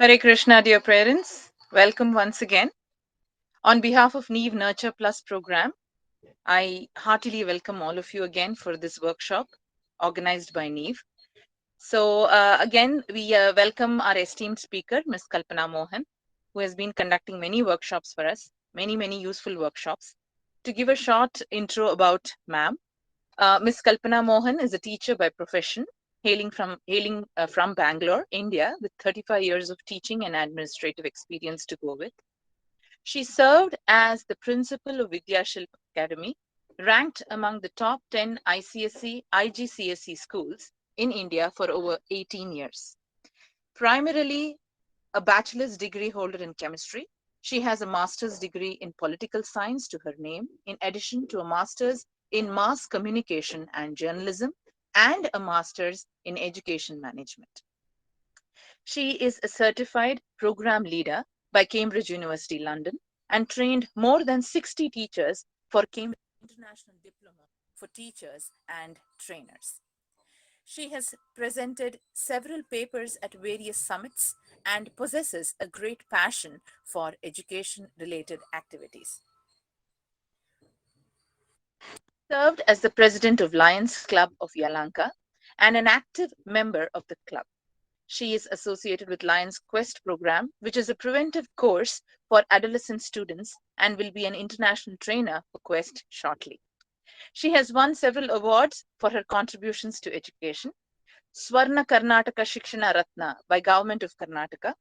Hare Krishna, dear parents. Welcome once again. On behalf of Neve Nurture Plus program, I heartily welcome all of you again for this workshop organized by Neve. So, again, we welcome our esteemed speaker, Ms. Kalpana Mohan, who has been conducting many workshops for us, many useful workshops. To give a short intro about ma'am, Ms. Kalpana Mohan is a teacher by profession, hailing from Bangalore, India, with 35 years of teaching and administrative experience to go with. She served as the principal of Vidyashilp Academy, ranked among the top 10 ICSE, IGCSE schools in India for over 18 years. Primarily a bachelor's degree holder in chemistry, she has a master's degree in political science to her name, in addition to a master's in mass communication and journalism and a master's in education management. She is a certified program leader by Cambridge University, London, and trained more than 60 teachers for Cambridge International Diploma for Teachers and Trainers. She has presented several papers at various summits and possesses a great passion for education related activities. Served as the president of Lions Club of Yalanka and an active member of the club. She is associated with Lions Quest program, which is a preventive course for adolescent students and will be an international trainer for Quest shortly. She has won several awards for her contributions to education. Swarna Karnataka Shikshana Ratna by Government of Karnataka,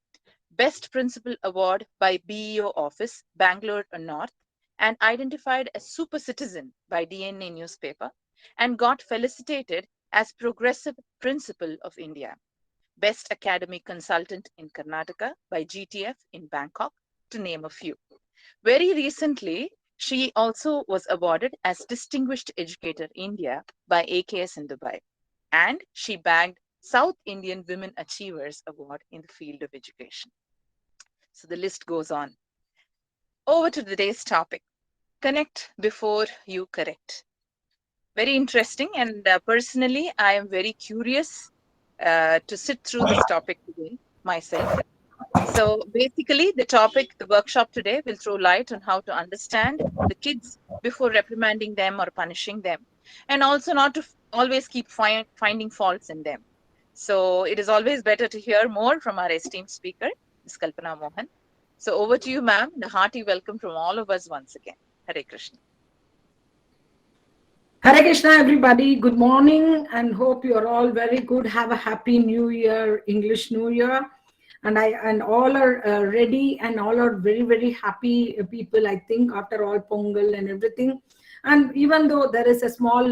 Best Principal Award by BEO Office, Bangalore North, and identified as Super Citizen by DNA newspaper, and got felicitated as Progressive Principal of India. Best Academic Consultant in Karnataka by GTF in Bangkok, to name a few. Very recently, she also was awarded as Distinguished Educator India by AKS in Dubai, and she bagged South Indian Women Achievers Award in the field of education. So the list goes on. Over to today's topic, connect before you correct. Very interesting, and personally, I am very curious to sit through this topic today myself. So basically, the workshop today will throw light on how to understand the kids before reprimanding them or punishing them, and also not to always keep finding faults in them. So it is always better to hear more from our esteemed speaker, Ms. Kalpana Mohan. So over to you, ma'am. The hearty welcome from all of us once again. Hare Krishna. Hare Krishna, everybody. Good morning, and hope you are all very good. Have a happy New Year, English New Year, and all are ready, and all are very happy people. I think after all Pongal and everything, and even though there is a small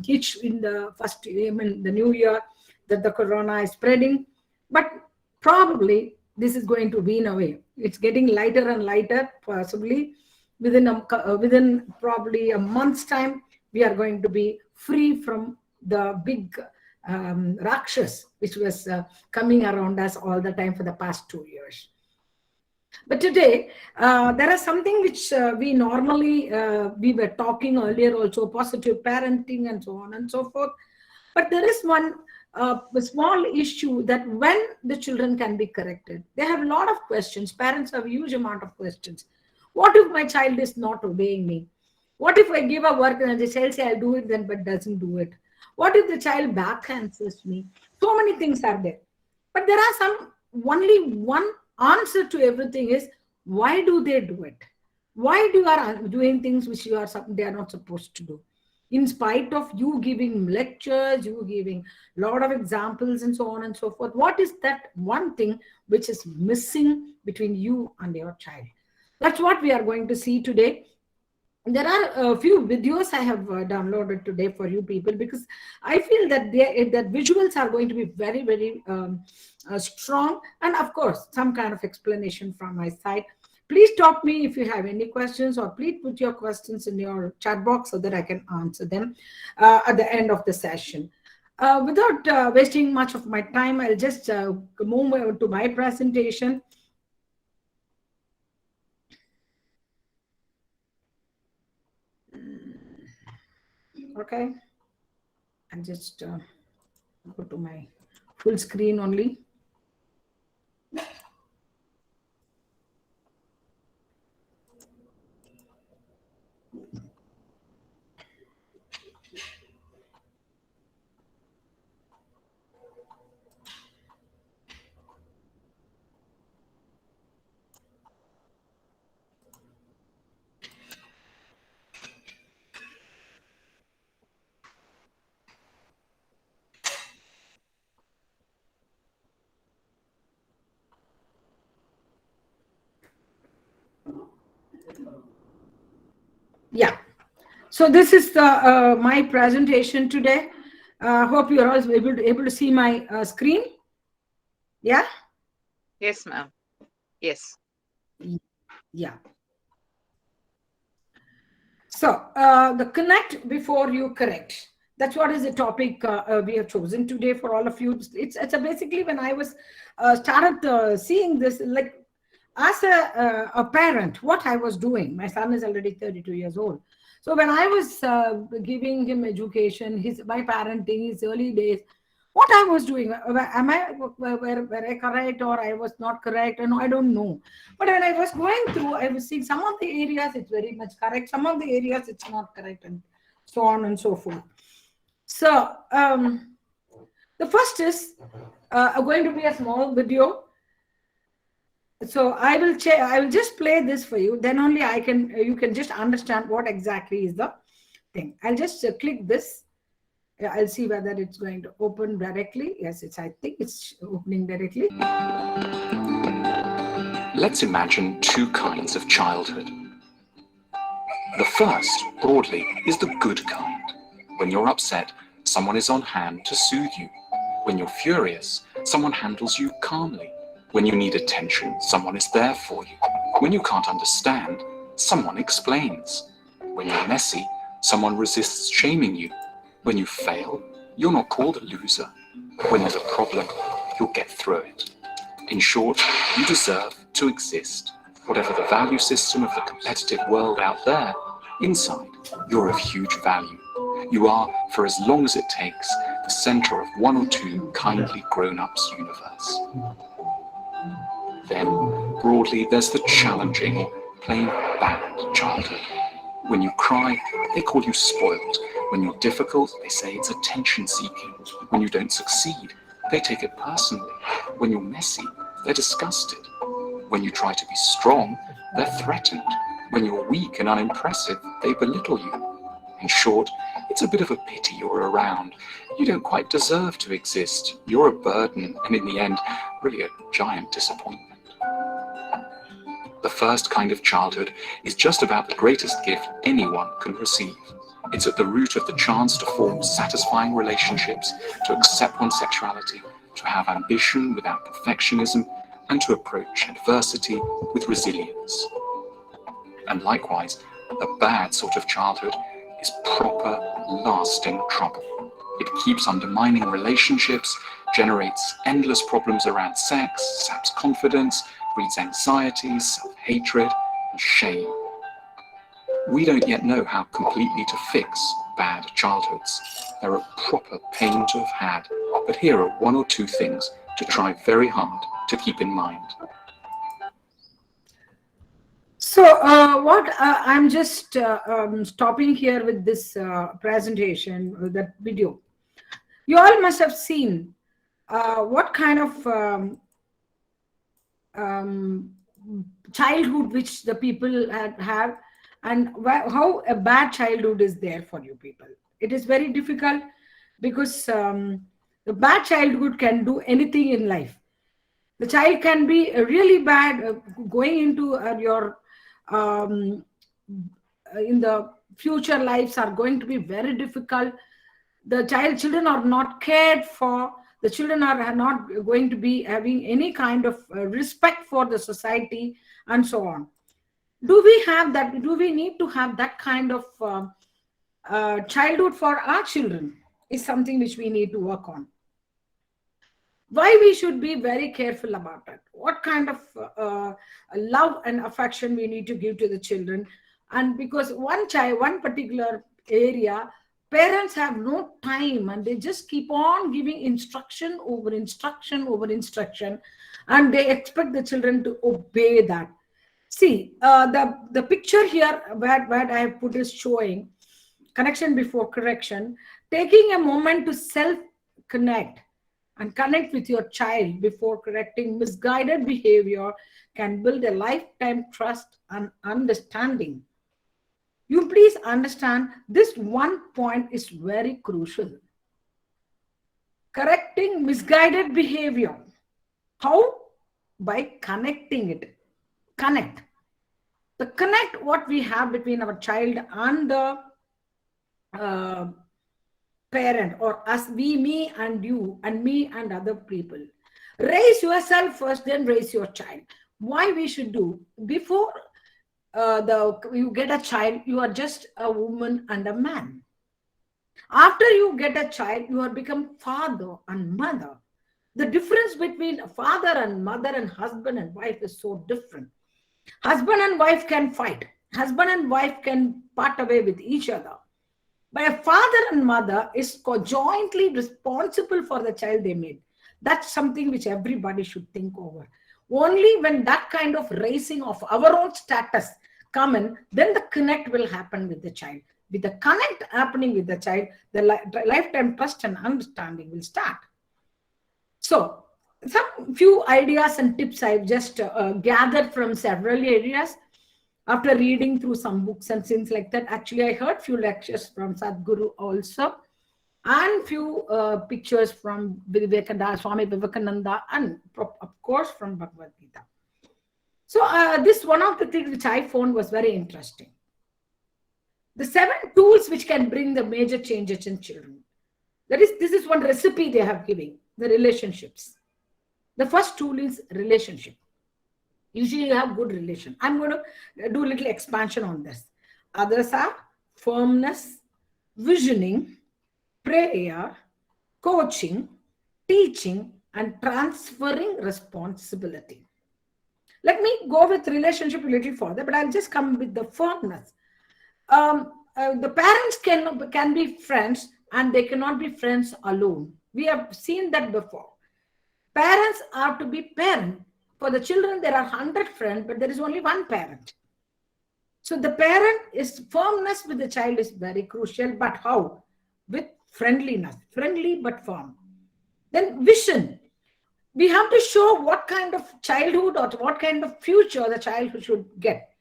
hitch in the first, I mean, the New Year, that the Corona is spreading, but probably this is going to wean away. It's getting lighter and lighter. Possibly within probably a month's time we are going to be free from the big rakshas which was coming around us all the time for the past 2 years. But today there is something which we normally we were talking earlier also, positive parenting and so on and so forth. But there is one small issue, that when the children can be corrected, they have a lot of questions. Parents have a huge amount of questions. What if my child is not obeying me? What if I give a work and the child say I'll do it then but doesn't do it? What if the child backhands me? So many things are there. But there are some, only one answer to everything is, why do they do it? Why do you are doing things which you are they are not supposed to do? In spite of you giving lectures, you giving a lot of examples and so on and so forth, what is that one thing which is missing between you and your child? That's what we are going to see today. There are a few videos I have downloaded today for you people, because I feel that that visuals are going to be very strong, and of course some kind of explanation from my side. Please stop me if you have any questions, or please put your questions in your chat box so that I can answer them at the end of the session. Without wasting much of my time, I'll just move over to my presentation. Okay, I'll just go to my full screen only. Yeah. So this is the my presentation today. Hope you are all able to see my screen. Yeah. Yes, ma'am. Yes. Yeah. So the connect before you correct. That's what is the topic we have chosen today for all of you. It's a basically when I was started seeing this, like as a parent, what I was doing. My son is already 32 years old. So when I was giving him education, his my parenting, his early days, what I was doing, am I were I correct or I was not correct? And I don't know. But when I was going through, I was seeing some of the areas it's very much correct, some of the areas it's not correct, and so on and so forth. So the first is going to be a small video. So I will just play this for you. Then only I can you can just understand what exactly is the thing. I'll just click this. I'll see whether it's going to open directly. Yes, I think it's opening directly. Let's imagine two kinds of childhood. The first, broadly, is the good kind. When you're upset, someone is on hand to soothe you. When you're furious, someone handles you calmly. When you need attention, someone is there for you. When you can't understand, someone explains. When you're messy, someone resists shaming you. When you fail, you're not called a loser. When there's a problem, you'll get through it. In short, you deserve to exist. Whatever the value system of the competitive world out there, inside, you're of huge value. You are, for as long as it takes, the center of one or two kindly grown-ups universe. Then, broadly, there's the challenging or plain bad childhood. When you cry, they call you spoiled. When you're difficult, they say it's attention-seeking. When you don't succeed, they take it personally. When you're messy, they're disgusted. When you try to be strong, they're threatened. When you're weak and unimpressive, they belittle you. In short, it's a bit of a pity you're around. You don't quite deserve to exist. You're a burden, and in the end, really a giant disappointment. The first kind of childhood is just about the greatest gift anyone can receive. It's at the root of the chance to form satisfying relationships, to accept one's sexuality, to have ambition without perfectionism, and to approach adversity with resilience. And likewise, the bad sort of childhood is proper, lasting trouble. It keeps undermining relationships, generates endless problems around sex, saps confidence, breeds anxieties, self-hatred, and shame. We don't yet know how completely to fix bad childhoods. They're a proper pain to have had, but here are one or two things to try very hard to keep in mind. So what I'm just stopping here with this presentation, that video. You all must have seen what kind of um, childhood which the people have, and how a bad childhood is there for you people. It is very difficult because the bad childhood can do anything in life. The child can be really bad, going into your um, in the future lives are going to be very difficult. The children are not cared for. The children are not going to be having any kind of respect for the society, and so on. Do we have that? Do we need to have that kind of childhood for our children? Is something which we need to work on. Why we should be very careful about it, what kind of love and affection we need to give to the children. And because one particular area, parents have no time and they just keep on giving instruction over instruction over instruction, and they expect the children to obey that. See, the picture here where I have put is showing connection before correction. Taking a moment to self connect and connect with your child before correcting misguided behavior can build a lifetime trust and understanding. You please understand this one point is very crucial. Correcting misguided behavior. How? By connecting it. Connect. The connect what we have between our child and the uh, parent, or us, we, me and you, and me and other people. Raise yourself first, then raise your child. Why we should do? Before the you get a child, you are just a woman and a man. After you get a child, you are become father and mother. The difference between father and mother and husband and wife is so different. Husband and wife can fight. Husband and wife can part away with each other. But a father and mother is jointly responsible for the child they made. That's something which everybody should think over. Only when that kind of raising of our own status come in, then the connect will happen with the child. With the connect happening with the child, the lifetime trust and understanding will start. So, some few ideas and tips I've just gathered from several areas after reading through some books and things like that. Actually, I heard few lectures from Sadhguru also, and few pictures from Vivekananda, Swami Vivekananda, and of course from Bhagavad Gita. So this one of the things which I found was very interesting. The 7 tools which can bring the major changes in children. This is one recipe they have given, the relationships. The first tool is relationship. Usually you have good relation. I'm going to do a little expansion on this. Others are firmness, visioning, prayer, coaching, teaching, and transferring responsibility. Let me go with relationship a little further, but I'll just come with the firmness. The parents can be friends, and they cannot be friends alone. We have seen that before. Parents are to be parent. For the children, there are 100 friends, but there is only one parent. So the parent is firmness with the child is very crucial. But how? With friendliness, friendly but firm. Then vision. We have to show what kind of childhood or what kind of future the child should get.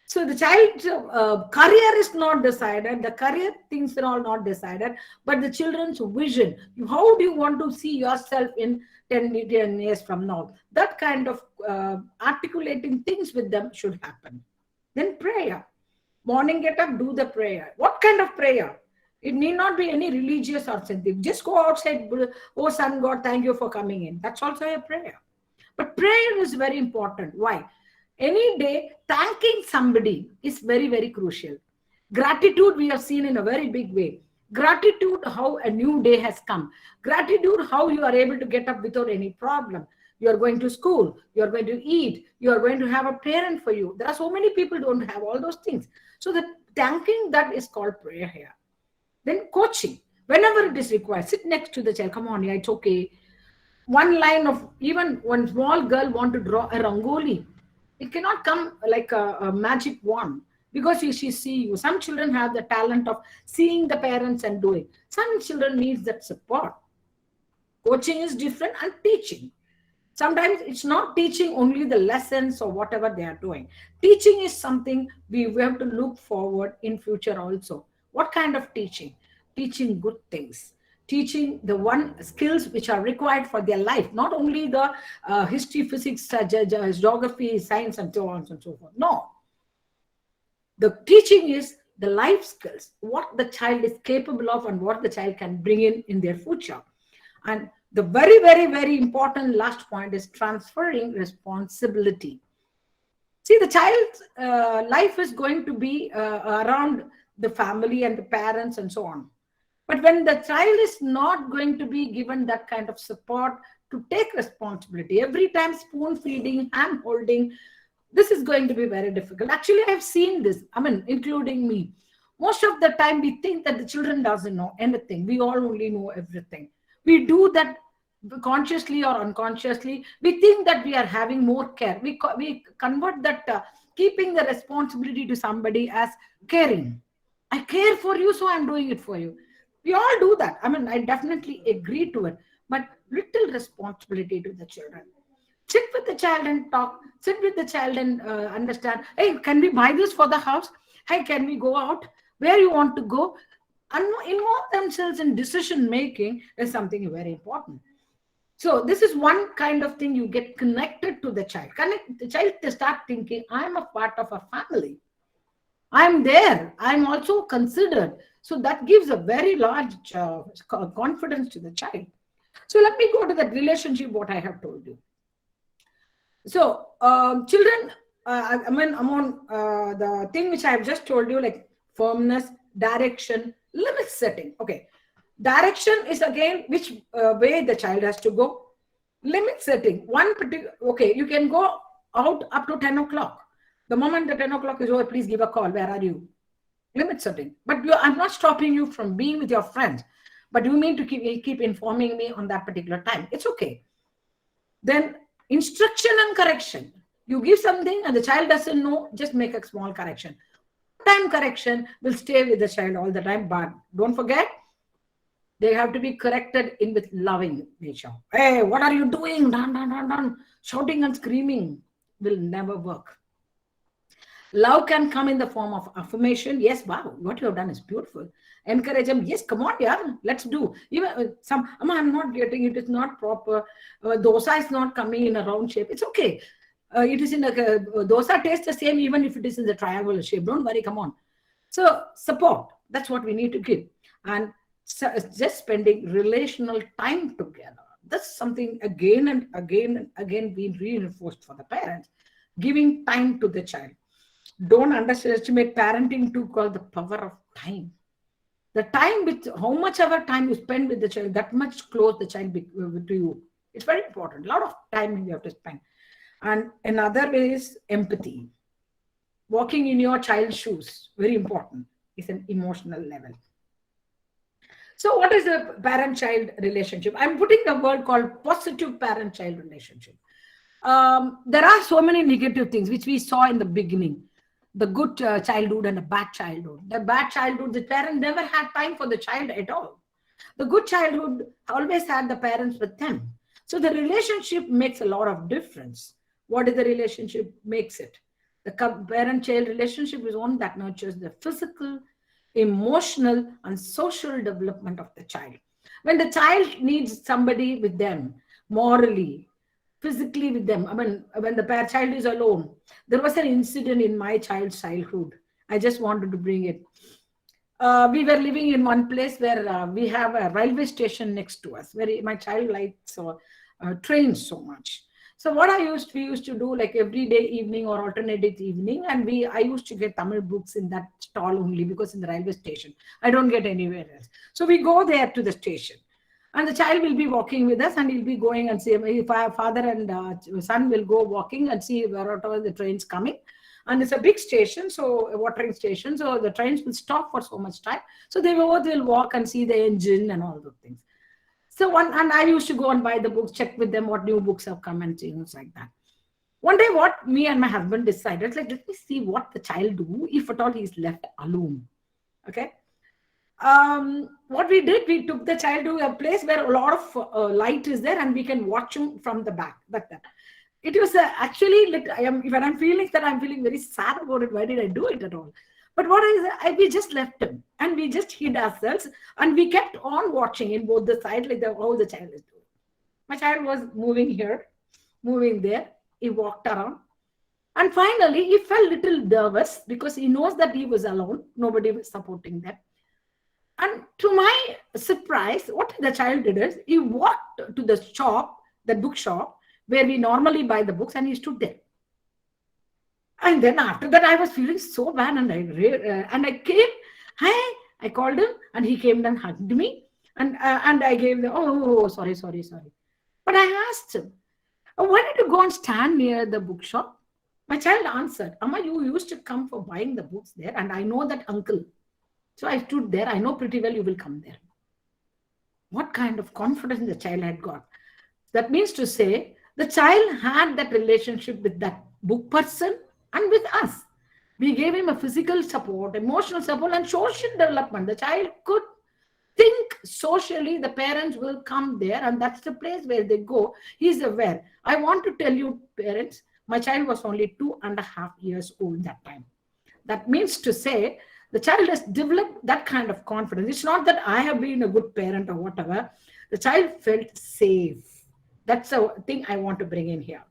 So the child's career is not decided. The career things are all not decided. But the children's vision. How do you want to see yourself in 10 years from now? That kind of articulating things with them should happen. Then prayer. Morning get up, do the prayer. What kind of prayer? It need not be any religious or something. Just go outside. Oh, Son God, thank you for coming in. That's also a prayer. But prayer is very important. Why? Any day, thanking somebody is very, very crucial. Gratitude, we have seen in a very big way. Gratitude, how a new day has come. Gratitude, how you are able to get up without any problem. You are going to school. You are going to eat. You are going to have a parent for you. There are so many people who don't have all those things. So the thanking, that is called prayer here. Then coaching. Whenever it is required, sit next to the child. Come on, yeah, it's okay. One line of, even one small girl want to draw a rangoli. It cannot come like a magic wand because she see you. Some children have the talent of seeing the parents and doing. Some children need that support. Coaching is different and teaching. Sometimes it's not teaching only the lessons or whatever they are doing. Teaching is something we have to look forward in future also. What kind of teaching? Teaching good things. Teaching the one skills which are required for their life, not only the history, physics, geography, science, and so on and so forth. No. The teaching is the life skills, what the child is capable of and what the child can bring in their future. And the very, very, very important last point is transferring responsibility. See, the child's life is going to be around the family and the parents and so on. But when the child is not going to be given that kind of support to take responsibility, every time spoon feeding, hand holding, this is going to be very difficult. Actually, I've seen this, including me. Most of the time, we think that the children doesn't know anything. We all only know everything. We do that consciously or unconsciously. We think that we are having more care. We convert that keeping the responsibility to somebody as caring. I care for you, so I'm doing it for you. We all do that. I definitely agree to it. But little responsibility to the children. Sit with the child and talk. Sit with the child and understand. Hey, can we buy this for the house? Hey, can we go out? Where you want to go? And involve themselves in decision making is something very important. So this is one kind of thing. You get connected to the child. Connect the child to start thinking, I'm a part of a family. I'm there. I'm also considered. So that gives a very large confidence to the child. So let me go to that relationship, what I have told you. So children, I mean, among the thing which I have just told you, like firmness, direction, limit setting. Okay. Direction is again which way the child has to go. Limit setting, one particular, okay, you can go out up to 10 o'clock. The moment the 10 o'clock is over, please give a call. Where are you? Limit setting. But I'm not stopping you from being with your friends, but you need to keep informing me on that particular time. It's okay. Then instruction and correction. You give something and the child doesn't know, just make a small correction. Time correction will stay with the child all the time, but don't forget, they have to be corrected in with loving nature. Hey, what are you doing? Dun, dun, dun, dun. Shouting and screaming will never work. Love can come in the form of affirmation. Yes, wow, what you have done is beautiful. Encourage them. Yes, come on, yeah, let's do. Even some, I'm not getting it. It's not proper. Dosa is not coming in a round shape. It's okay. It is in a dosa tastes the same even if it is in the triangular shape. Don't worry, come on. So support. That's what we need to give. And just spending relational time together. That's something again and again and again being reinforced for the parents. Giving time to the child. Don't underestimate parenting to call the power of time. The time with how much ever time you spend with the child, that much close the child to you. It's very important. A lot of time you have to spend. And another is empathy. Walking in your child's shoes, very important, is an emotional level. So what is the parent-child relationship? I'm putting a word called positive parent-child relationship. There are so many negative things which we saw in the beginning. The good childhood and the bad childhood. The bad childhood, the parent never had time for the child at all. The good childhood always had the parents with them. So the relationship makes a lot of difference. What is the relationship makes it? The parent-child relationship is one that nurtures the physical, emotional, and social development of the child. When the child needs somebody with them, morally, physically with them, I mean, when the child is alone, there was an incident in my child's childhood. I just wanted to bring it. We were living in one place where we have a railway station next to us, where my child likes trains so much. So what we used to do like every day evening or alternative evening, and I used to get Tamil books in that stall only because in the railway station, I don't get anywhere else. So we go there to the station. And the child will be walking with us and he'll be going and see, if father and son will go walking and see wherever the train's coming. And it's a big station, so a watering station. So the trains will stop for so much time. So they both will walk and see the engine and all those things. So and I used to go and buy the books, check with them what new books have come and things like that. One day what me and my husband decided, like, let me see what the child do if at all he's left alone. Okay. What we did, we took the child to a place where a lot of light is there and we can watch him from the back. Like that. It was actually like when I'm feeling that I'm feeling very sad about it. Why did I do it at all? But what is we just left him and we just hid ourselves and we kept on watching in both the sides like how the child is doing. My child was moving here, moving there. He walked around. And finally, he felt a little nervous because he knows that he was alone. Nobody was supporting them. And to my surprise, what the child did is he walked to the shop, the bookshop, where we normally buy the books, and he stood there. And then after that, I was feeling so bad, and I came. Hi, I called him, and he came and hugged me, and I gave the sorry. But I asked him, why did you go and stand near the bookshop? My child answered, Amma, you used to come for buying the books there, and I know that uncle. So I stood there. I know pretty well you will come there. What kind of confidence the child had got? That means to say, the child had that relationship with that book person and with us. We gave him a physical support, emotional support, and social development. The child could think socially, the parents will come there, and that's the place where they go. He's aware. I want to tell you, parents, my child was only 2.5 years old that time. That means to say, the child has developed that kind of confidence. It's not that I have been a good parent or whatever. The child felt safe. That's a thing I want to bring in here.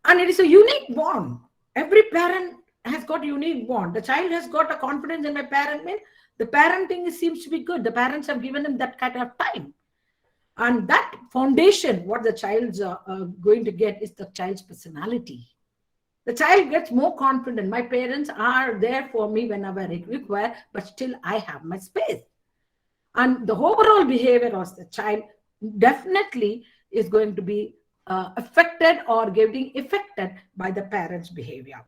And it is a unique bond. Every parent has got a unique bond. The child has got a confidence in my parent. Mean the parenting seems to be good. The parents have given them that kind of time. And that foundation, what the child's going to get is the child's personality. The child gets more confident. My parents are there for me whenever it requires, but still I have my space. And the overall behavior of the child definitely is going to be affected or getting affected by the parent's behavior.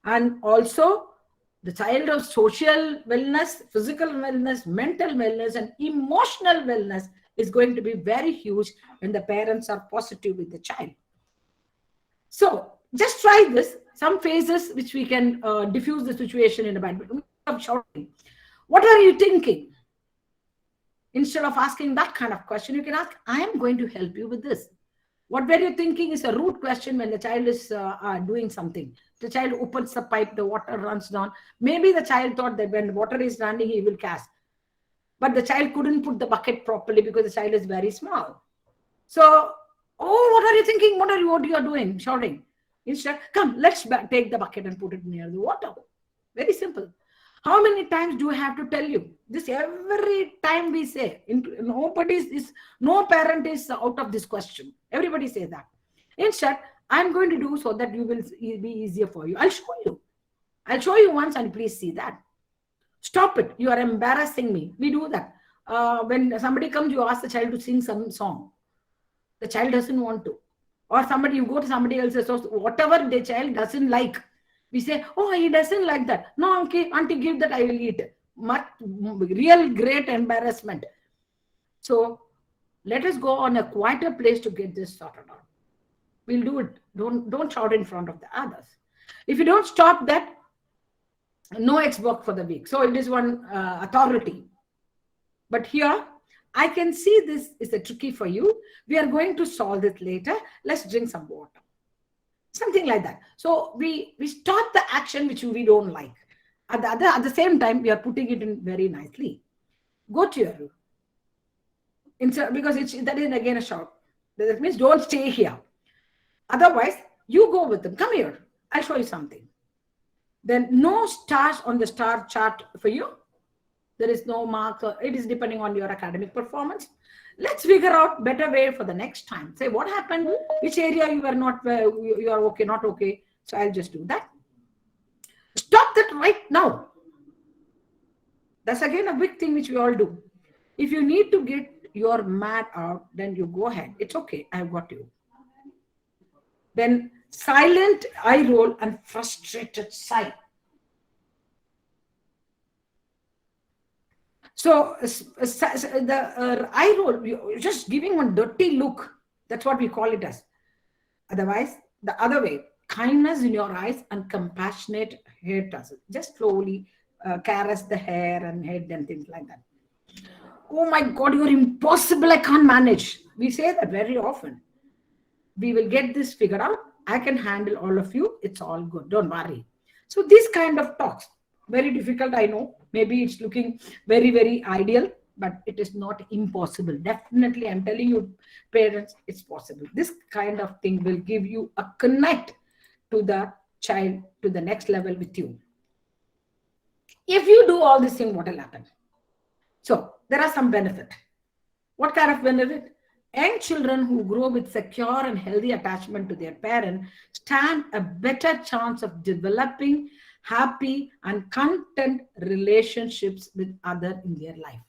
And also, the child of social wellness, physical wellness, mental wellness, and emotional wellness is going to be very huge when the parents are positive with the child. So just try this. Some phases which we can diffuse the situation in a bad way. Stop shouting. What are you thinking? Instead of asking that kind of question, you can ask, I am going to help you with this. What were you thinking is a rude question when the child is doing something. The child opens the pipe, the water runs down. Maybe the child thought that when water is running, he will cast. But the child couldn't put the bucket properly because the child is very small. So, oh, what are you thinking? What you are doing? Shouting. Instead, come, let's take the bucket and put it near the water. Very simple. How many times do I have to tell you? This every time we say. No parent is out of this question. Everybody says that. Instead, I'm going to do so that you will be easier for you. I'll show you. I'll show you once and please see that. Stop it. You are embarrassing me. We do that. When somebody comes, you ask the child to sing some song. The child doesn't want to. Or somebody, you go to somebody else's house, whatever the child doesn't like. We say, oh, he doesn't like that. No, okay, auntie, give that, I will eat. Real great embarrassment. So let us go on a quieter place to get this sorted out. We'll do it. Don't shout in front of the others. If you don't stop that, no Xbox for the week. So it is one authority. But here, I can see this is a tricky for you. We are going to solve it later. Let's drink some water. Something like that. So we stop the action which we don't like. At the same time, we are putting it in very nicely. Go to your room. Because that is again a shout. That means don't stay here. Otherwise, you go with them. Come here. I'll show you something. Then no stars on the star chart for you. There is no mark. It is depending on your academic performance. Let's figure out better way for the next time. Say what happened, which area you are not, you are okay, not okay. So I'll just do that. Stop that right now. That's again a big thing which we all do. If you need to get your mad out, then you go ahead. It's okay. I've got you. Then silent eye roll and frustrated sigh. So the eye roll, you're just giving one dirty look. That's what we call it as. Otherwise, the other way, kindness in your eyes and compassionate hair tussle. Just slowly caress the hair and head and things like that. Oh my God, you're impossible. I can't manage. We say that very often. We will get this figured out. I can handle all of you. It's all good. Don't worry. So this kind of talks, very difficult, I know. Maybe it's looking very, very ideal, but it is not impossible. Definitely, I'm telling you, parents, it's possible. This kind of thing will give you a connect to the child to the next level with you. If you do all this thing, what will happen? So there are some benefits. What kind of benefit? Young children who grow with secure and healthy attachment to their parent stand a better chance of developing happy and content relationships with others in their life.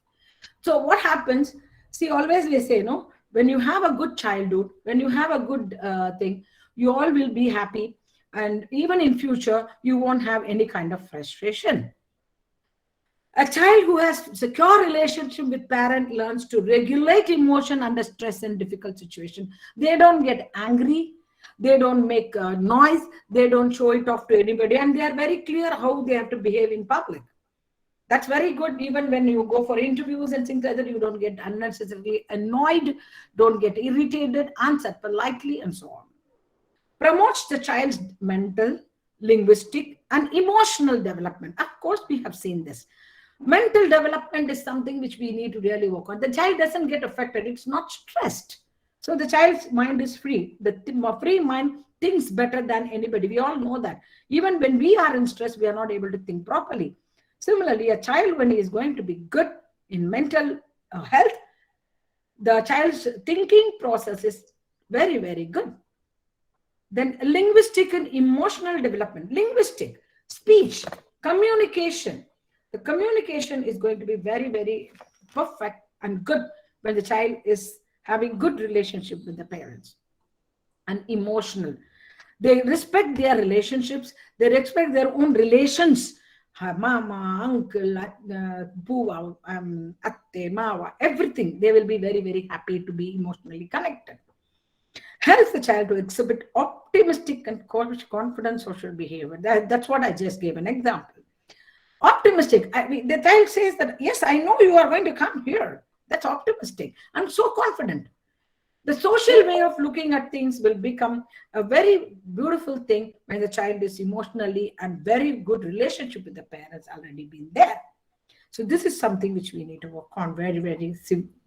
So what happens? See, always we say, no, when you have a good childhood, when you have a good thing, you all will be happy. And even in future, you won't have any kind of frustration. A child who has secure relationship with parent learns to regulate emotion under stress and difficult situation. They don't get angry. They don't make noise. They don't show it off to anybody. And they are very clear how they have to behave in public. That's very good. Even when you go for interviews and things like that, you don't get unnecessarily annoyed, don't get irritated, answer politely, and so on. Promotes the child's mental, linguistic, and emotional development. Of course, we have seen this. Mental development is something which we need to really work on. The child doesn't get affected. It's not stressed. So the child's mind is free. The free mind thinks better than anybody. We all know that. Even when we are in stress, we are not able to think properly. Similarly, a child, when he is going to be good in mental health, the child's thinking process is very, very good. Then linguistic and emotional development. Linguistic, speech, communication. The communication is going to be very, very perfect and good when the child is having good relationship with the parents. And emotional. They respect their relationships. They respect their own relations. Mama, uncle, buwa, atte, mawa, everything. They will be very, very happy to be emotionally connected. Helps the child to exhibit optimistic and confident social behavior. That's what I just gave an example. Optimistic. I mean, the child says that, yes, I know you are going to come here. That's optimistic. I'm so confident. The social way of looking at things will become a very beautiful thing when the child is emotionally and very good relationship with the parents already been there. So this is something which we need to work on very, very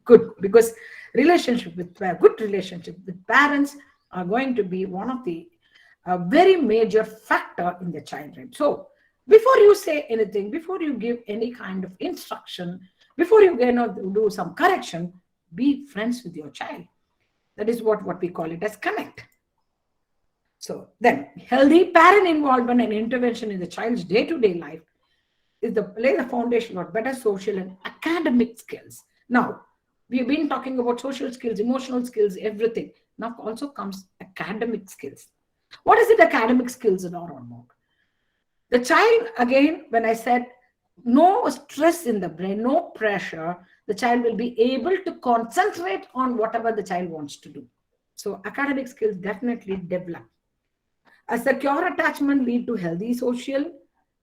good, because good relationship with parents are going to be one of the very major factor in the child life. So before you say anything, before you give any kind of instruction, before you do some correction, be friends with your child. That is what we call it as connect. So then healthy parent involvement and intervention in the child's day-to-day life is lay the foundation for better social and academic skills. Now, we've been talking about social skills, emotional skills, everything. Now also comes academic skills. What is it academic skills are all about? The child, again, when I said no stress in the brain, no pressure, the child will be able to concentrate on whatever the child wants to do. So academic skills definitely develop. A secure attachment lead to healthy social,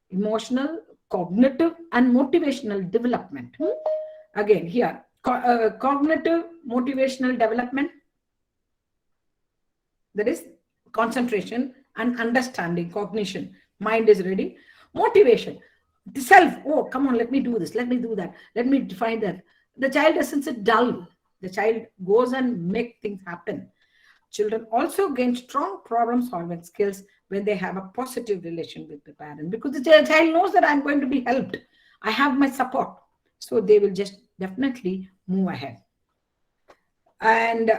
emotional, cognitive, and motivational development. Again, here, cognitive, motivational development, that is concentration and understanding, cognition. Mind is ready. Motivation, the self, oh, come on, let me do this, let me do that, let me define that. The child doesn't sit dull. The child goes and make things happen. Children also gain strong problem-solving skills when they have a positive relation with the parent, because the child knows that I'm going to be helped. I have my support. So they will just definitely move ahead. And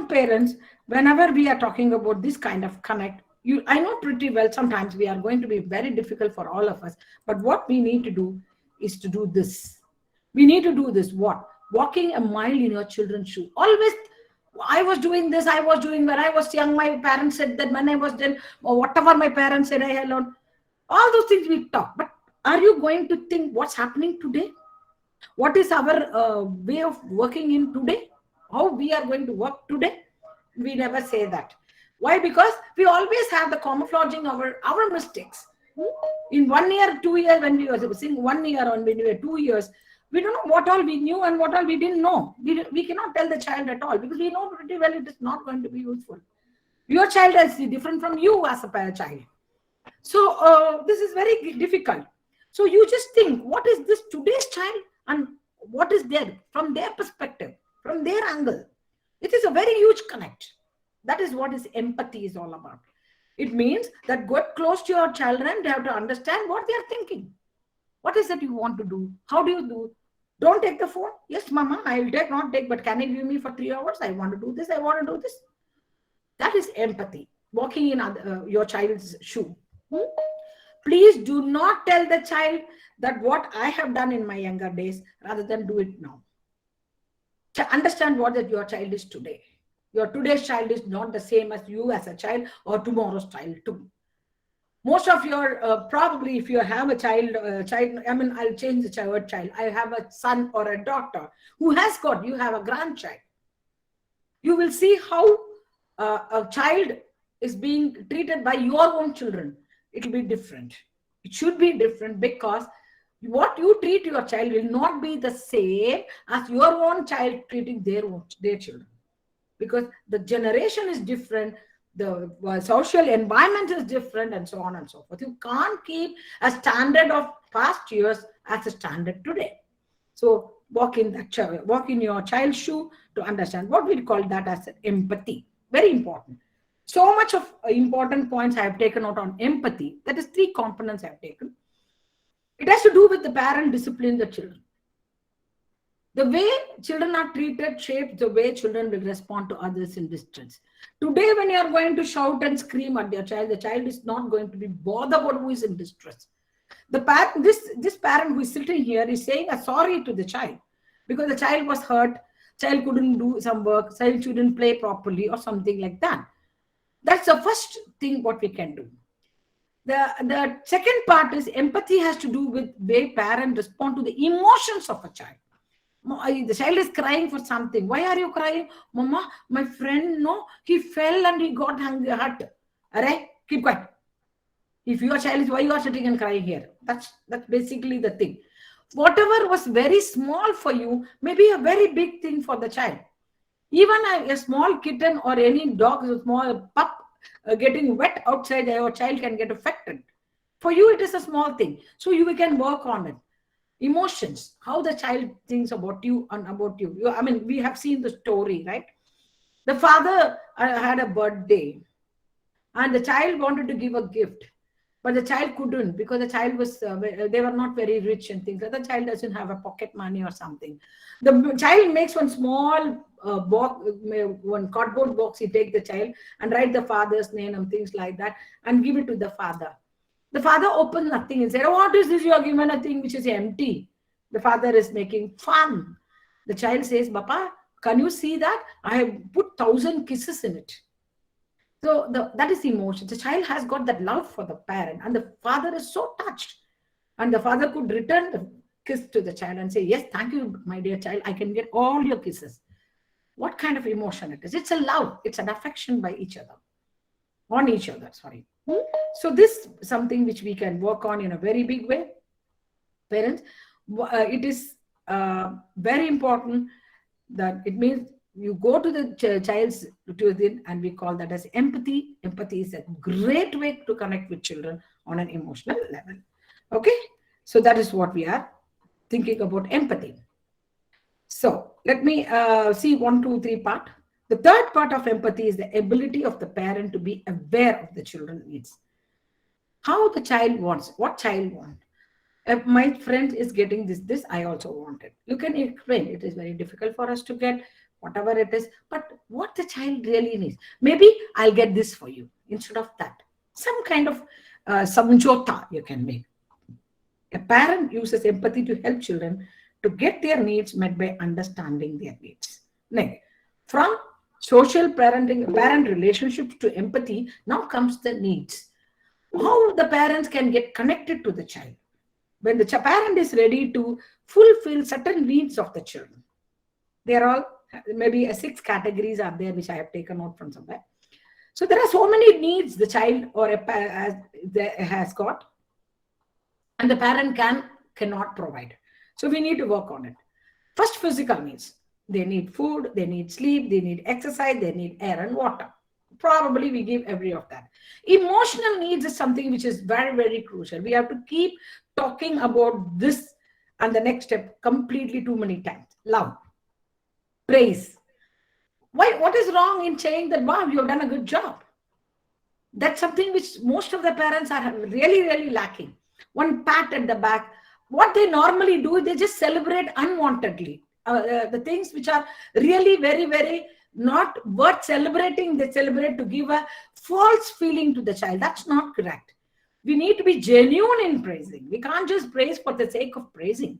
parents, whenever we are talking about this kind of connect, I know pretty well sometimes we are going to be very difficult for all of us. But what we need to do is to do this. We need to do this. What? Walking a mile in your children's shoe. Always, I was doing this, I was doing, when I was young, my parents said that, when I was then, or whatever my parents said, I learned. All those things we talk. But are you going to think what's happening today? What is our way of working in today? How we are going to work today? We never say that. Why? Because we always have the camouflaging our mistakes. In 1 year, 2 years, when we were saying 1 year, or when we were 2 years, we don't know what all we knew and what all we didn't know. We cannot tell the child at all, because we know pretty well it is not going to be useful. Your child is different from you as a child. So this is very difficult. So you just think, what is this today's child and what is there from their perspective, from their angle? It is a very huge connect. That is what is empathy is all about. It means that get close to your children and they have to understand what they are thinking. What is it you want to do? How do you do? Don't take the phone. Yes, mama, I will take, not take, but can you give me for 3 hours? I want to do this. I want to do this. That is empathy. Walking in your child's shoe. Please do not tell the child that what I have done in my younger days, rather than do it now. To understand what that your child is today. Your today's child is not the same as you as a child or tomorrow's child too. Most of your, probably if you have a child, I'll change the word child. I have a son or a daughter who has got, you have a grandchild. You will see how a child is being treated by your own children. It will be different. It should be different, because what you treat your child will not be the same as your own child treating their children. Because the generation is different, the social environment is different, and so on and so forth. You can't keep a standard of past years as a standard today. So walk in that walk in your child's shoe to understand. What we call that as empathy. Very important. So much of important points I have taken out on empathy. That is 3 components I have taken. It has to do with the parent discipline the children. The way children are treated shapes the way children will respond to others in distress. Today, when you are going to shout and scream at your child, the child is not going to be bothered about who is in distress. The parent, this parent who is sitting here is saying a sorry to the child because the child was hurt, child couldn't do some work, child shouldn't play properly or something like that. That's the first thing what we can do. The second part is empathy has to do with way parents respond to the emotions of a child. The child is crying for something. Why are you crying? Mama, my friend, no, he fell and he got hurt. Array, keep quiet. If your child is, why you are sitting and crying here? That's basically the thing. Whatever was very small for you may be a very big thing for the child. Even a small kitten or any dog, a small pup getting wet outside, your child can get affected. For you, it is a small thing. So you can work on it. Emotions, how the child thinks about you and about you. I mean, we have seen the story, right? The father had a birthday and the child wanted to give a gift, but the child couldn't because the child was, they were not very rich and things like that. The child doesn't have a pocket money or something. The child makes one small box, one cardboard box. He take the child and write the father's name and things like that and give it to the father. The father opened nothing and said, oh, what is this? You are given a thing which is empty. The father is making fun. The child says, Papa, can you see that? I have put 1,000 kisses in it. So that is emotion. The child has got that love for the parent and the father is so touched. And the father could return the kiss to the child and say, yes, thank you, my dear child. I can get all your kisses. What kind of emotion it is? It's a love. It's an affection by each other. On each other, sorry. So this is something which we can work on in a very big way. Parents, it is very important that it means you go to the child's within, and we call that as empathy. Empathy is a great way to connect with children on an emotional level. Okay, so that is what we are thinking about empathy. So let me see 1, 2, 3 part. The third part of empathy is the ability of the parent to be aware of the children's needs. How the child wants, what child wants. If my friend is getting this, I also want it. You can explain. It is very difficult for us to get whatever it is, but what the child really needs. Maybe I'll get this for you instead of that. Some kind of samjhota you can make. A parent uses empathy to help children to get their needs met by understanding their needs. Next, from social parent relationships to empathy, now comes the needs. How the parents can get connected to the child. When the parent is ready to fulfill certain needs of the children. They are all, maybe 6 categories are there, which I have taken out from somewhere. So there are so many needs the child or has got, and the parent cannot provide. So we need to work on it. First, physical needs. They need food, they need sleep, they need exercise, they need air and water. Probably we give every of that. Emotional needs is something which is very, very crucial. We have to keep talking about this and the next step completely too many times. Love, praise. What is wrong in saying that, wow, you have done a good job? That's something which most of the parents are really, really lacking. One pat at the back. What they normally do, they just celebrate unwantedly. The things which are really very, very not worth celebrating, they celebrate to give a false feeling to the child. That's not correct. We need to be genuine in praising. We can't just praise for the sake of praising.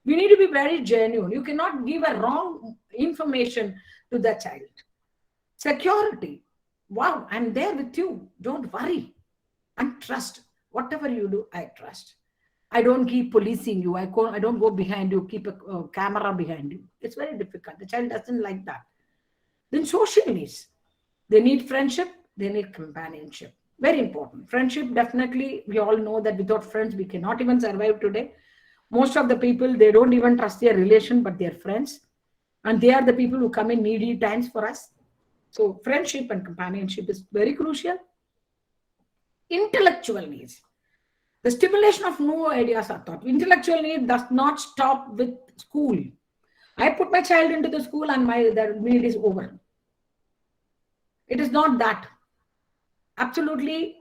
We need to be very genuine. You cannot give a wrong information to the child. Security. Wow, I'm there with you. Don't worry. And trust. Whatever you do, I trust. I don't keep policing you. I don't go behind you, keep a camera behind you. It's very difficult. The child doesn't like that. Then social needs. They need friendship. They need companionship. Very important. Friendship, definitely, we all know that without friends, we cannot even survive today. Most of the people, they don't even trust their relation, but their friends. And they are the people who come in needy times for us. So friendship and companionship is very crucial. Intellectual needs. The stimulation of new ideas are taught. Intellectual need does not stop with school. I put my child into the school and their need is over. It is not that. Absolutely,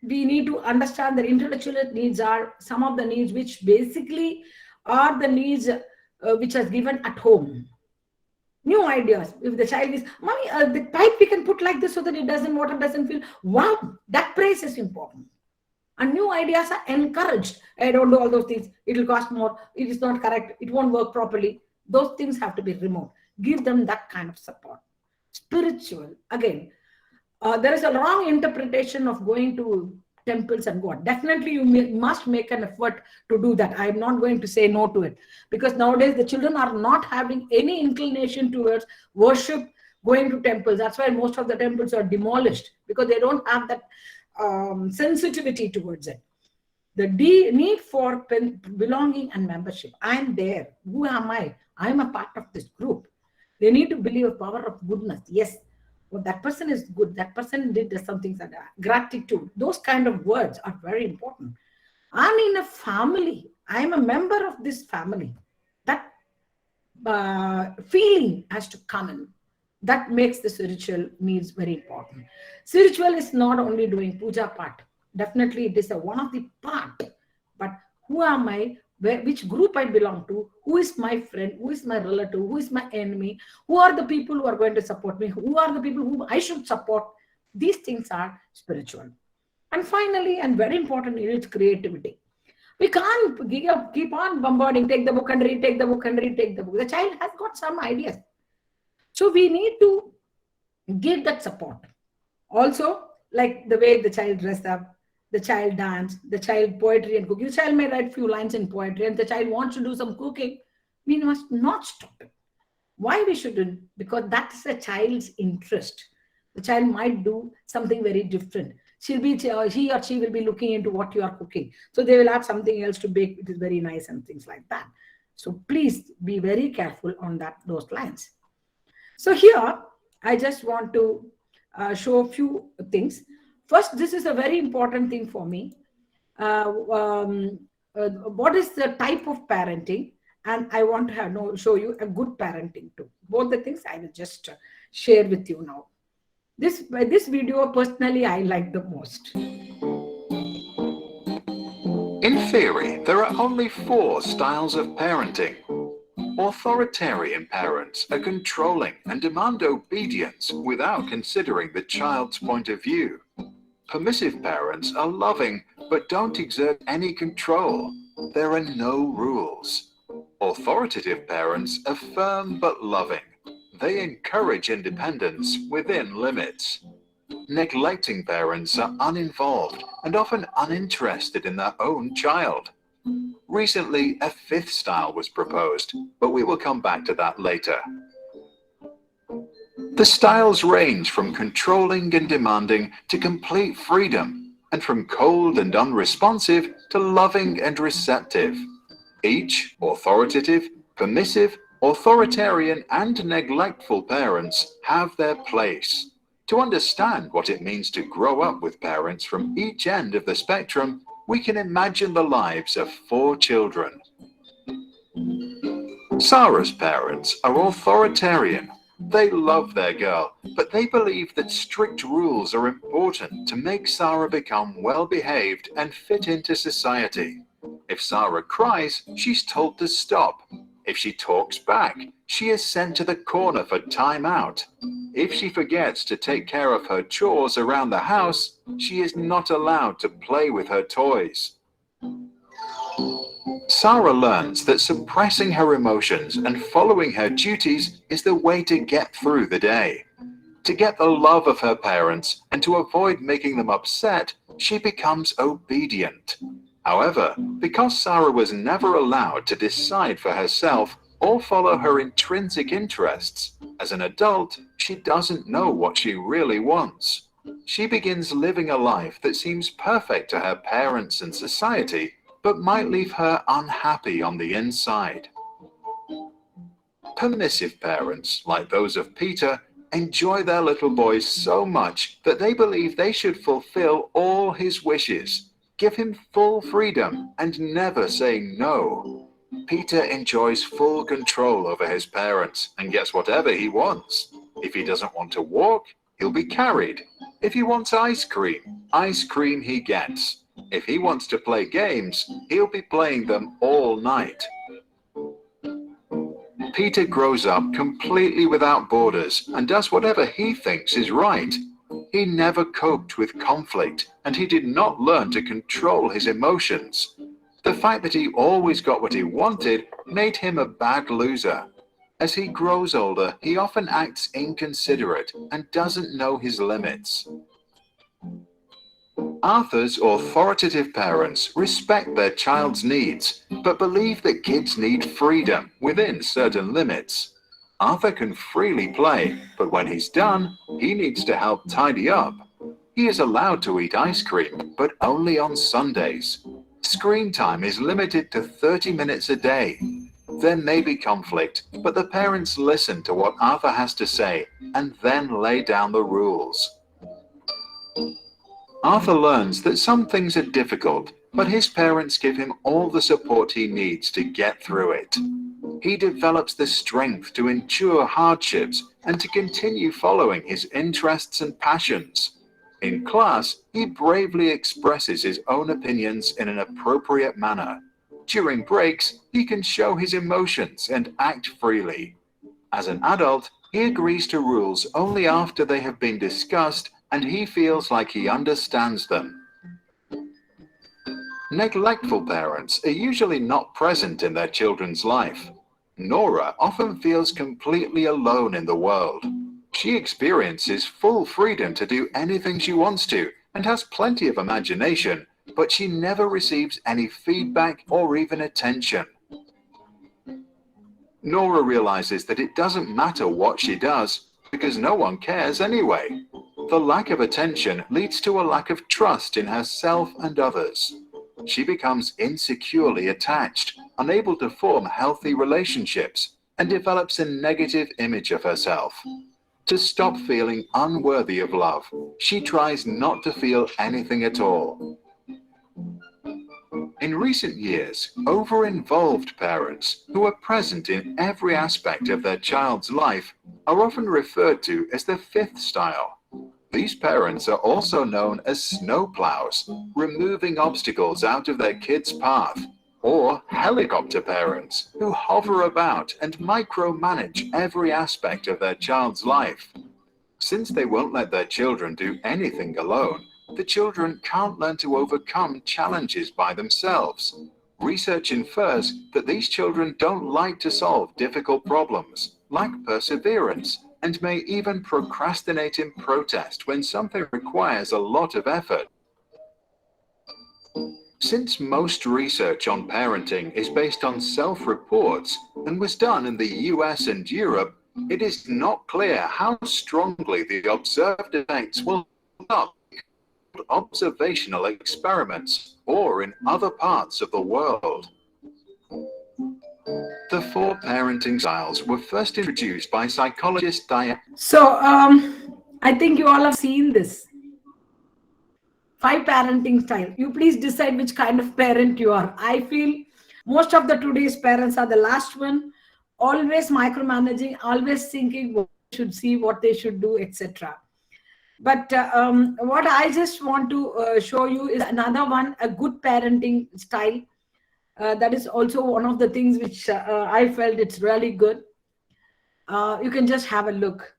we need to understand that intellectual needs are some of the needs which basically are the needs which are given at home. New ideas. If the child is, mommy, the pipe we can put like this so that water doesn't feel. Wow, that praise is important. And new ideas are encouraged. I don't do all those things. It will cost more. It is not correct. It won't work properly. Those things have to be removed. Give them that kind of support. Spiritual. Again, there is a wrong interpretation of going to temples and God. Definitely, you must make an effort to do that. I am not going to say no to it, because nowadays the children are not having any inclination towards worship, going to temples. That's why most of the temples are demolished, because they don't have that sensitivity towards it. The need for belonging and membership. I am there. Who am I? I am a part of this group. They need to believe the power of goodness. Yes, well, that person is good. That person did something. That gratitude. Those kind of words are very important. I'm in a family. I am a member of this family. That feeling has to come in. That makes the spiritual needs very important. Spiritual is not only doing puja part. Definitely it is one of the part. But who am I? Which group I belong to? Who is my friend? Who is my relative? Who is my enemy? Who are the people who are going to support me? Who are the people whom I should support? These things are spiritual. And finally, and very important, is creativity. We can't keep on bombarding, take the book and read, take the book and read, take the book. The child has got some ideas. So we need to give that support. Also, like the way the child dress up, the child dance, the child poetry and cooking. The child may write few lines in poetry and the child wants to do some cooking. We must not stop it. Why we shouldn't? Because that's a child's interest. The child might do something very different. He or she will be looking into what you are cooking. So they will have something else to bake. It is very nice and things like that. So please be very careful on those lines. So here, I just want to show a few things. First, this is a very important thing for me. What is the type of parenting? And I want to show you a good parenting too. Both the things I will just share with you now. This video, personally, I like the most. In theory, there are only 4 styles of parenting. Authoritarian parents are controlling and demand obedience without considering the child's point of view. Permissive parents are loving but don't exert any control. There are no rules. Authoritative parents are firm but loving. They encourage independence within limits. Neglecting parents are uninvolved and often uninterested in their own child. Recently, a 5th style was proposed, but we will come back to that later. The styles range from controlling and demanding to complete freedom, and from cold and unresponsive to loving and receptive. Each authoritative, permissive, authoritarian, and neglectful parents have their place. To understand what it means to grow up with parents from each end of the spectrum, we can imagine the lives of 4 children. Sarah's parents are authoritarian. They love their girl, but they believe that strict rules are important to make Sarah become well-behaved and fit into society. If Sarah cries, she's told to stop. If she talks back, she is sent to the corner for time out. If she forgets to take care of her chores around the house, she is not allowed to play with her toys. Sarah learns that suppressing her emotions and following her duties is the way to get through the day. To get the love of her parents and to avoid making them upset, she becomes obedient. However, because Sarah was never allowed to decide for herself or follow her intrinsic interests, as an adult, she doesn't know what she really wants. She begins living a life that seems perfect to her parents and society, but might leave her unhappy on the inside. Permissive parents, like those of Peter, enjoy their little boys so much that they believe they should fulfill all his wishes. Give him full freedom and never say no. Peter enjoys full control over his parents and gets whatever he wants. If he doesn't want to walk, he'll be carried. If he wants ice cream he gets. If he wants to play games, he'll be playing them all night. Peter grows up completely without borders and does whatever he thinks is right. He never coped with conflict, and he did not learn to control his emotions. The fact that he always got what he wanted made him a bad loser. As he grows older, he often acts inconsiderate and doesn't know his limits. Arthur's authoritative parents respect their child's needs, but believe that kids need freedom within certain limits. Arthur can freely play, but when he's done, he needs to help tidy up. He is allowed to eat ice cream, but only on Sundays. Screen time is limited to 30 minutes a day. There may be conflict, but the parents listen to what Arthur has to say and then lay down the rules. Arthur learns that some things are difficult, but his parents give him all the support he needs to get through it. He develops the strength to endure hardships and to continue following his interests and passions. In class, he bravely expresses his own opinions in an appropriate manner. During breaks, he can show his emotions and act freely. As an adult, he agrees to rules only after they have been discussed and he feels like he understands them. Neglectful parents are usually not present in their children's life. Nora often feels completely alone in the world. She experiences full freedom to do anything she wants to and has plenty of imagination, but she never receives any feedback or even attention. Nora realizes that it doesn't matter what she does because no one cares anyway. The lack of attention leads to a lack of trust in herself and others. She becomes insecurely attached, unable to form healthy relationships, and develops a negative image of herself. To stop feeling unworthy of love, she tries not to feel anything at all. In recent years, over-involved parents who are present in every aspect of their child's life are often referred to as the fifth style. These parents are also known as snowplows, removing obstacles out of their kids' path, or helicopter parents who hover about and micromanage every aspect of their child's life. Since they won't let their children do anything alone, the children can't learn to overcome challenges by themselves. Research infers that these children don't like to solve difficult problems, lack perseverance, and may even procrastinate in protest when something requires a lot of effort. Since most research on parenting is based on self-reports and was done in the US and Europe, it is not clear how strongly the observed effects will up observational experiments or in other parts of the world. The 4 parenting styles were first introduced by psychologist Diane. So, I think you all have seen this. 5 parenting style. You please decide which kind of parent you are. I feel most of the today's parents are the last one, always micromanaging, always thinking what they should see, what they should do, etc. But what I just want to show you is another one, a good parenting style. That is also one of the things which I felt it's really good. You can just have a look.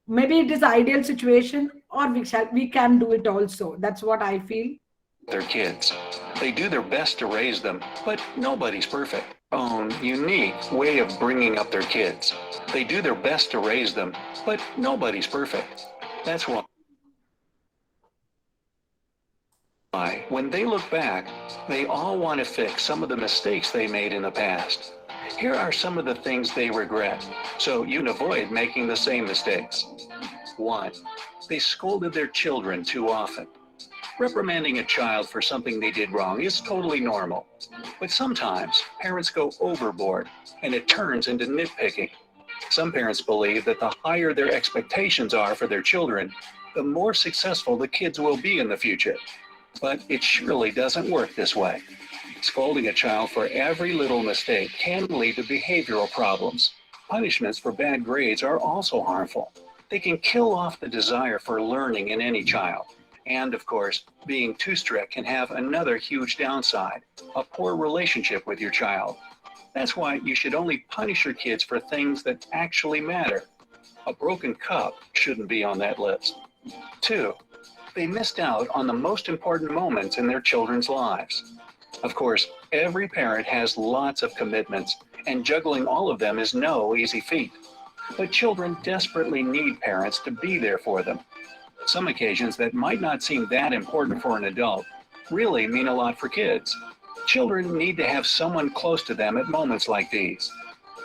Maybe it is ideal situation, or we can do it also. That's what I feel. Their kids. They do their best to raise them, but nobody's perfect. Own unique way of bringing up their kids. They do their best to raise them, but nobody's perfect. That's why when they look back, they all want to fix some of the mistakes they made in the past. Here are some of the things they regret, so you can avoid making the same mistakes. 1. They scolded their children too often. Reprimanding a child for something they did wrong is totally normal, but sometimes parents go overboard and it turns into nitpicking. Some parents believe that the higher their expectations are for their children, the more successful the kids will be in the future. But it surely doesn't work this way. Scolding a child for every little mistake can lead to behavioral problems. Punishments for bad grades are also harmful. They can kill off the desire for learning in any child. And of course, being too strict can have another huge downside, a poor relationship with your child. That's why you should only punish your kids for things that actually matter. A broken cup shouldn't be on that list. 2. They missed out on the most important moments in their children's lives. Of course, every parent has lots of commitments, and juggling all of them is no easy feat. But children desperately need parents to be there for them. Some occasions that might not seem that important for an adult really mean a lot for kids. Children need to have someone close to them at moments like these.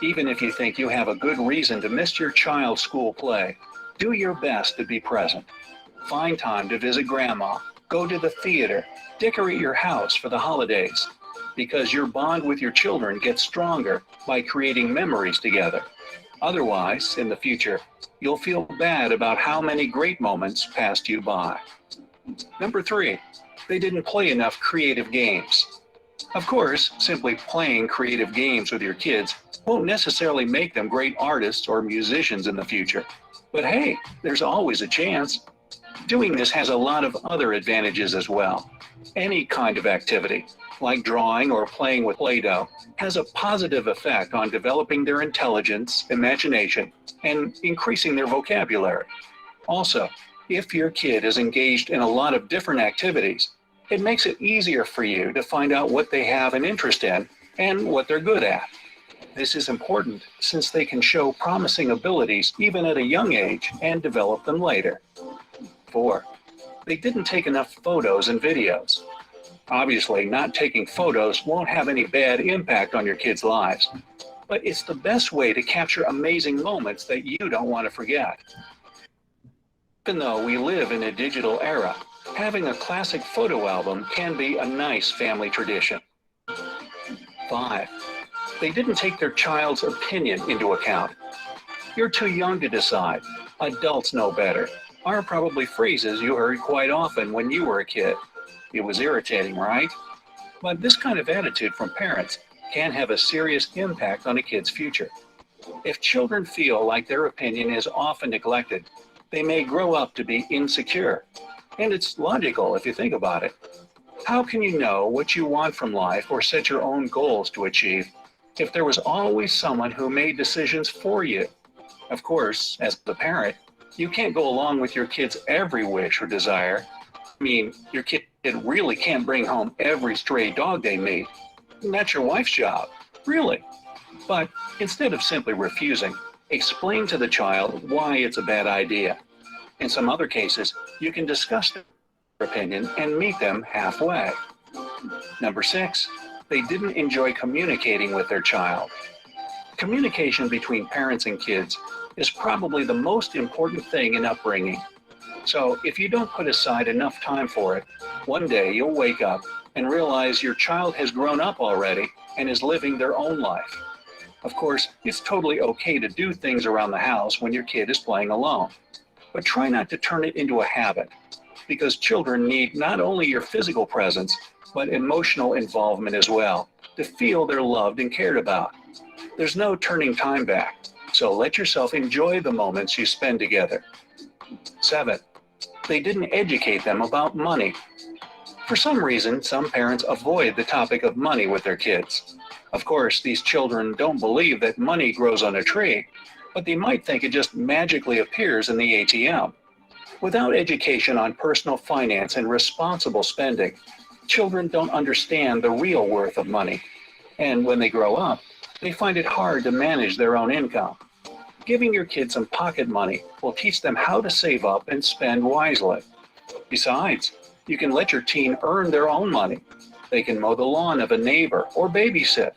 Even if you think you have a good reason to miss your child's school play, do your best to be present. Find time to visit grandma, go to the theater, decorate your house for the holidays, because your bond with your children gets stronger by creating memories together. Otherwise, in the future, you'll feel bad about how many great moments passed you by. Number 3, they didn't play enough creative games. Of course, simply playing creative games with your kids won't necessarily make them great artists or musicians in the future. But hey, there's always a chance. Doing this has a lot of other advantages as well. Any kind of activity, like drawing or playing with Play-Doh, has a positive effect on developing their intelligence, imagination, and increasing their vocabulary. Also, if your kid is engaged in a lot of different activities, it makes it easier for you to find out what they have an interest in and what they're good at. This is important since they can show promising abilities even at a young age and develop them later. 4. They didn't take enough photos and videos. Obviously, not taking photos won't have any bad impact on your kids' lives, but it's the best way to capture amazing moments that you don't want to forget. Even though we live in a digital era, having a classic photo album can be a nice family tradition. 5. They didn't take their child's opinion into account. You're too young to decide. Adults know better are probably phrases you heard quite often when you were a kid. It was irritating, right? But this kind of attitude from parents can have a serious impact on a kid's future. If children feel like their opinion is often neglected, they may grow up to be insecure. And it's logical if you think about it. How can you know what you want from life or set your own goals to achieve if there was always someone who made decisions for you? Of course, as the parent, you can't go along with your kid's every wish or desire. I mean, your kid really can't bring home every stray dog they meet. That's your wife's job, really. But instead of simply refusing, explain to the child why it's a bad idea. In some other cases, you can discuss their opinion and meet them halfway. Number 6, they didn't enjoy communicating with their child. Communication between parents and kids is probably the most important thing in upbringing. So if you don't put aside enough time for it, one day you'll wake up and realize your child has grown up already and is living their own life. Of course, it's totally okay to do things around the house when your kid is playing alone. But try not to turn it into a habit, because children need not only your physical presence, but emotional involvement as well, to feel they're loved and cared about. There's no turning time back, so let yourself enjoy the moments you spend together. 7, they didn't educate them about money. For some reason, some parents avoid the topic of money with their kids. Of course, these children don't believe that money grows on a tree, but they might think it just magically appears in the ATM. Without education on personal finance and responsible spending, children don't understand the real worth of money. And when they grow up, they find it hard to manage their own income. Giving your kids some pocket money will teach them how to save up and spend wisely. Besides, you can let your teen earn their own money. They can mow the lawn of a neighbor or babysit.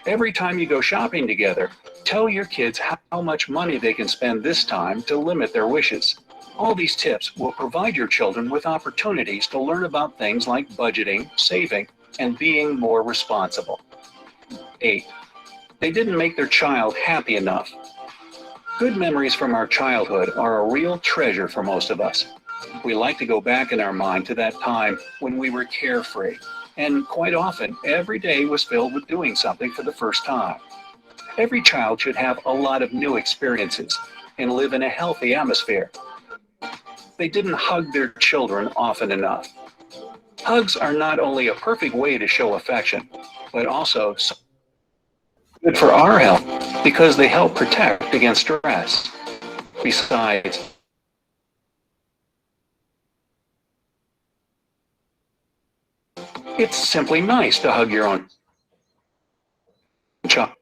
Every time you go shopping together, tell your kids how much money they can spend this time to limit their wishes. All these tips will provide your children with opportunities to learn about things like budgeting, saving, and being more responsible. 8, they didn't make their child happy enough. Good memories from our childhood are a real treasure for most of us. We like to go back in our mind to that time when we were carefree, and quite often every day was filled with doing something for the first time. Every child should have a lot of new experiences and live in a healthy atmosphere. They didn't hug their children often enough. Hugs are not only a perfect way to show affection, but also good for our health because they help protect against stress. Besides, it's simply nice to hug your own child.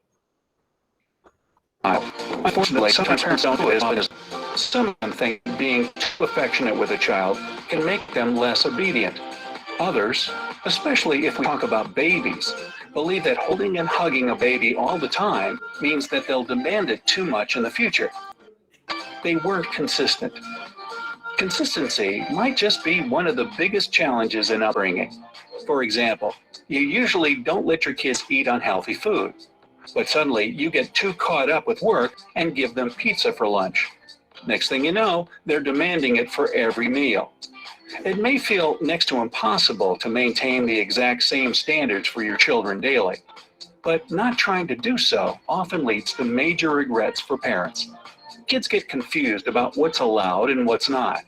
Unfortunately, sometimes parents don't do it as often as some think being too affectionate with a child can make them less obedient. Others, especially if we talk about babies, believe that holding and hugging a baby all the time means that they'll demand it too much in the future. They weren't consistent. Consistency might just be one of the biggest challenges in upbringing. For example, you usually don't let your kids eat unhealthy food, but suddenly you get too caught up with work and give them pizza for lunch. Next thing you know, they're demanding it for every meal. It may feel next to impossible to maintain the exact same standards for your children daily, but not trying to do so often leads to major regrets for parents. Kids get confused about what's allowed and what's not.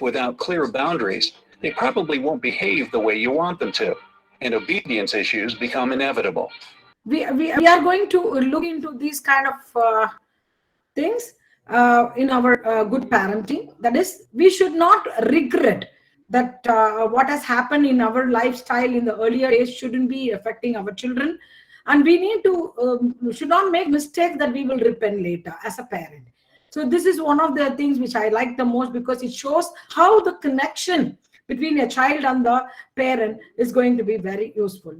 Without clear boundaries, they probably won't behave the way you want them to, and obedience issues become inevitable. We are going to look into these kind of things in our good parenting. That is, we should not regret that what has happened in our lifestyle in the earlier days shouldn't be affecting our children, and we need to should not make mistakes that we will repent later as a parent. So this is one of the things which I like the most, because it shows how the connection between a child and the parent is going to be very useful.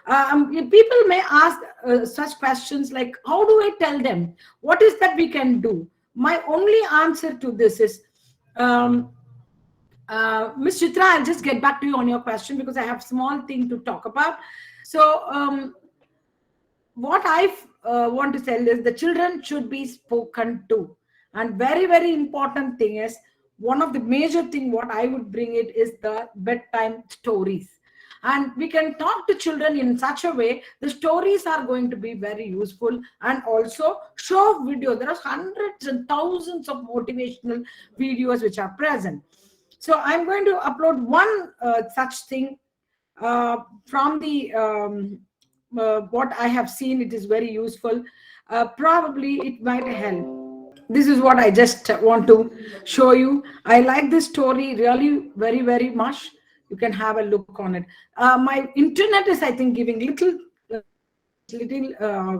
People may ask such questions like, how do I tell them? What is that we can do? My only answer to this is, Ms. Chitra, I'll just get back to you on your question because I have small thing to talk about. So what I want to tell is the children should be spoken to. And very, very important thing is, one of the major thing what I would bring it is the bedtime stories. And we can talk to children in such a way, the stories are going to be very useful. And also show videos. There are hundreds and thousands of motivational videos which are present. So I'm going to upload one such thing from the what I have seen. It is very useful. Probably it might help. This is what I just want to show you. I like this story really very, very much. You can have a look on it. My internet is, I think, giving little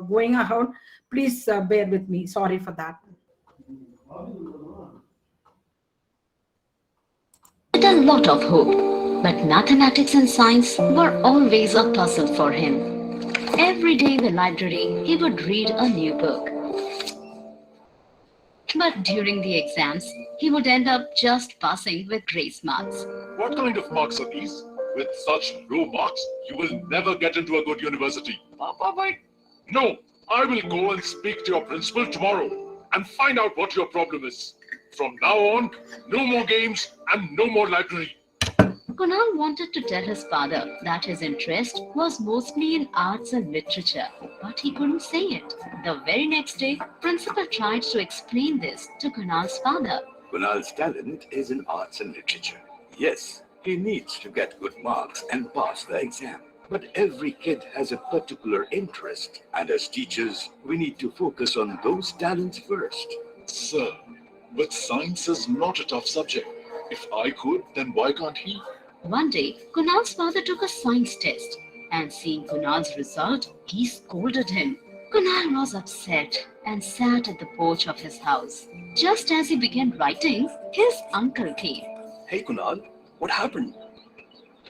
going around. Please bear with me. Sorry for that. Had a lot of hope, but mathematics and science were always a puzzle for him. Every day in the library, he would read a new book. But during the exams, he would end up just passing with grace marks. What kind of marks are these? With such low marks, you will never get into a good university. Papa, wait. No, I will go and speak to your principal tomorrow and find out what your problem is. From now on, no more games and no more library. Kunal wanted to tell his father that his interest was mostly in arts and literature, but he couldn't say it. The very next day, principal tried to explain this to Kunal's father. Kunal's talent is in arts and literature. Yes, he needs to get good marks and pass the exam. But every kid has a particular interest, and as teachers, we need to focus on those talents first. Sir, but science is not a tough subject. If I could, then why can't he? One day, Kunal's father took a science test, and seeing Kunal's result, he scolded him. Kunal was upset and sat at the porch of his house. Just as he began writing, his uncle came. Hey Kunal, what happened?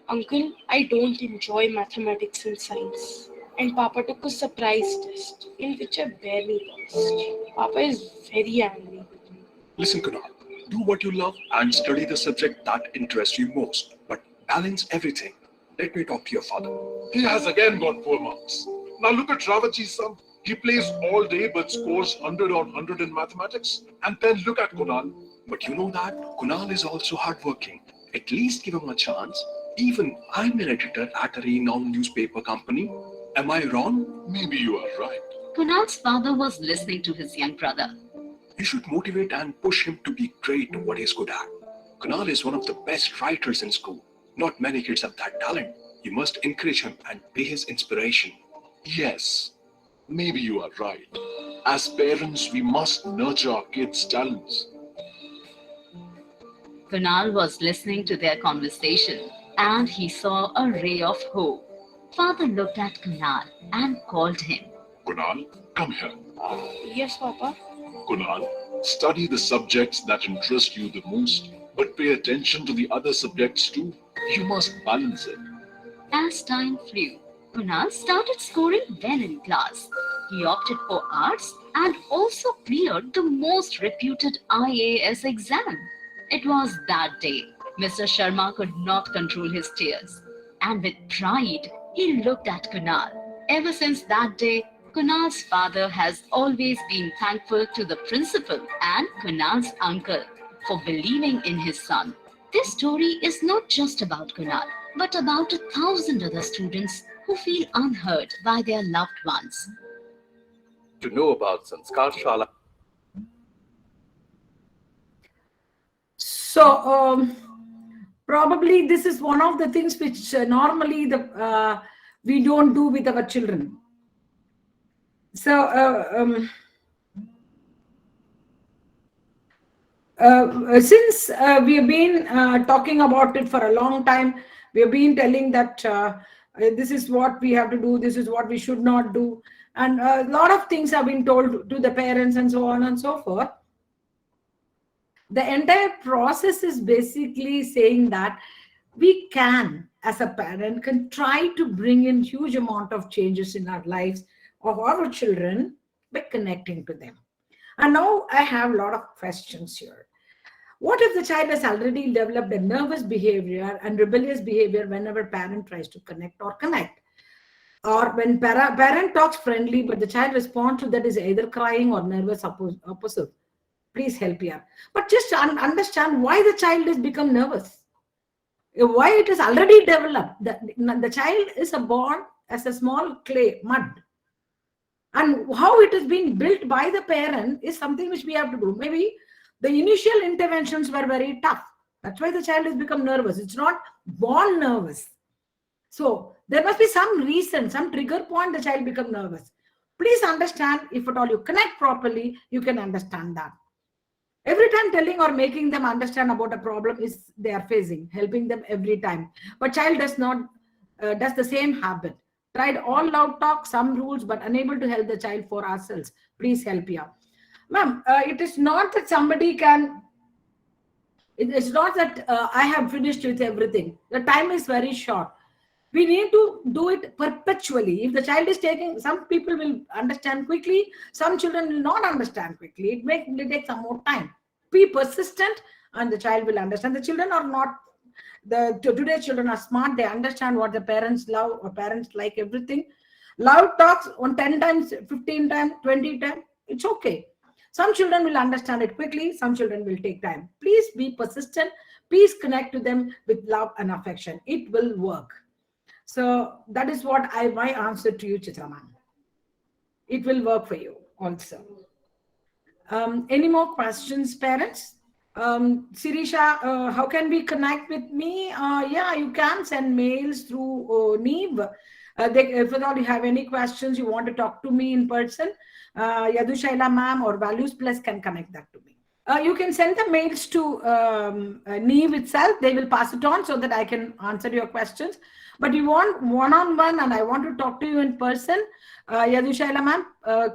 Uncle, I don't enjoy mathematics and science. And Papa took a surprise test in which I barely passed. Papa is very angry with me. Listen, Kunal, do what you love and study the subject that interests you most. But balance everything. Let me talk to your father. He has again got poor marks. Now look at Ravaji's son. He plays all day but scores 100 on 100 in mathematics. And then look at Kunal. But you know that Kunal is also hardworking. At least give him a chance. Even I'm an editor at a renowned newspaper company. Am I wrong? Maybe you are right. Kunal's father was listening to his young brother. You should motivate and push him to be great at what he's good at. Kunal is one of the best writers in school. Not many kids have that talent. You must encourage him and be his inspiration. Yes, maybe you are right. As parents, we must nurture our kids' talents. Kunal was listening to their conversation and he saw a ray of hope. Father looked at Kunal and called him. Kunal, come here. Yes, Papa. Kunal, study the subjects that interest you the most, but pay attention to the other subjects too. You must balance it. As time flew, Kunal started scoring well in class. He opted for arts and also cleared the most reputed IAS exam. It was that day Mr. Sharma could not control his tears. And with pride, he looked at Kunal. Ever since that day, Kunal's father has always been thankful to the principal and Kunal's uncle for believing in his son. This story is not just about Kunal, but about 1,000 other students who feel unheard by their loved ones. To know about Sanskar Shala, So probably this is one of the things which normally we don't do with our children. So since we have been talking about it for a long time, we have been telling that this is what we have to do, this is what we should not do, and a lot of things have been told to the parents and so on and so forth. The entire process is basically saying that we can, as a parent, can try to bring in huge amount of changes in our lives of our children by connecting to them. And now I have a lot of questions here. What if the child has already developed a nervous behavior and rebellious behavior whenever parent tries to connect or connect? Or when parent talks friendly, but the child responds to that is either crying or nervous opposite. Please help here. But just understand why the child has become nervous. Why it is already developed. The child is born as a small clay, mud. And how it is being built by the parent is something which we have to do. Maybe the initial interventions were very tough. That's why the child has become nervous. It's not born nervous. So there must be some reason, some trigger point the child become nervous. Please understand, if at all you connect properly, you can understand that. Every time telling or making them understand about a problem is they are facing, helping them every time. But child does not does the same habit. Tried all loud talk, some rules, but unable to help the child for ourselves. Please help here. Ma'am, it is not that somebody can, it's not that I have finished with everything. The time is very short. We need to do it perpetually. If the child is taking, some people will understand quickly, some children will not understand quickly. It may take some more time. Be persistent and the child will understand. The children are not, today's children are smart. They understand what the parents love or parents like everything. Loud talks on 10 times, 15 times, 20 times, it's okay. Some children will understand it quickly. Some children will take time. Please be persistent. Please connect to them with love and affection. It will work. So that is what my answer to you, Chitraman. It will work for you also. Any more questions, parents? Sirisha, how can we connect with me? Yeah, you can send mails through Neve. If at all you have any questions, you want to talk to me in person, Yadushaila ma'am or Values Plus can connect that to me. You can send the mails to Neve itself. They will pass it on so that I can answer your questions. But you want one-on-one and I want to talk to you in person, Yadushaila ma'am,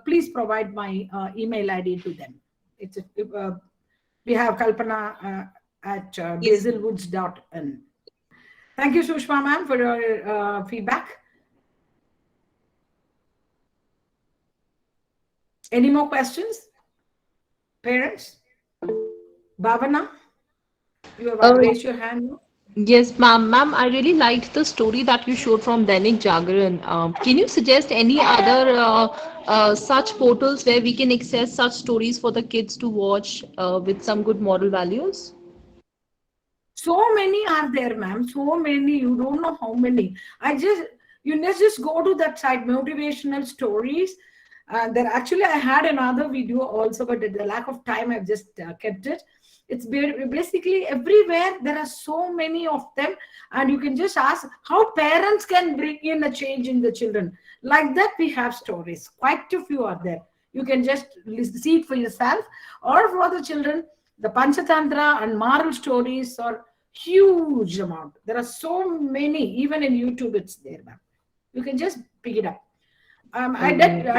please provide my email ID to them. We have Kalpana at basilwoods.in. Thank you, Sushma ma'am, for your feedback. Any more questions? Parents? Bhavana, you have raised your hand. Yes, ma'am. Ma'am, I really liked the story that you showed from Dainik Jagran. Can you suggest any other such portals where we can access such stories for the kids to watch with some good moral values? So many are there, ma'am. So many. You don't know how many. You just go to that site, motivational stories. There actually, I had another video also, but the lack of time, I've just kept it. It's basically everywhere. There are so many of them, and you can just ask how parents can bring in a change in the children. Like that, we have stories. Quite a few are there. You can just see it for yourself, or for the children. The Panchatantra and moral stories are huge amount. There are so many, even in YouTube, it's there, ma'am. You can just pick it up. I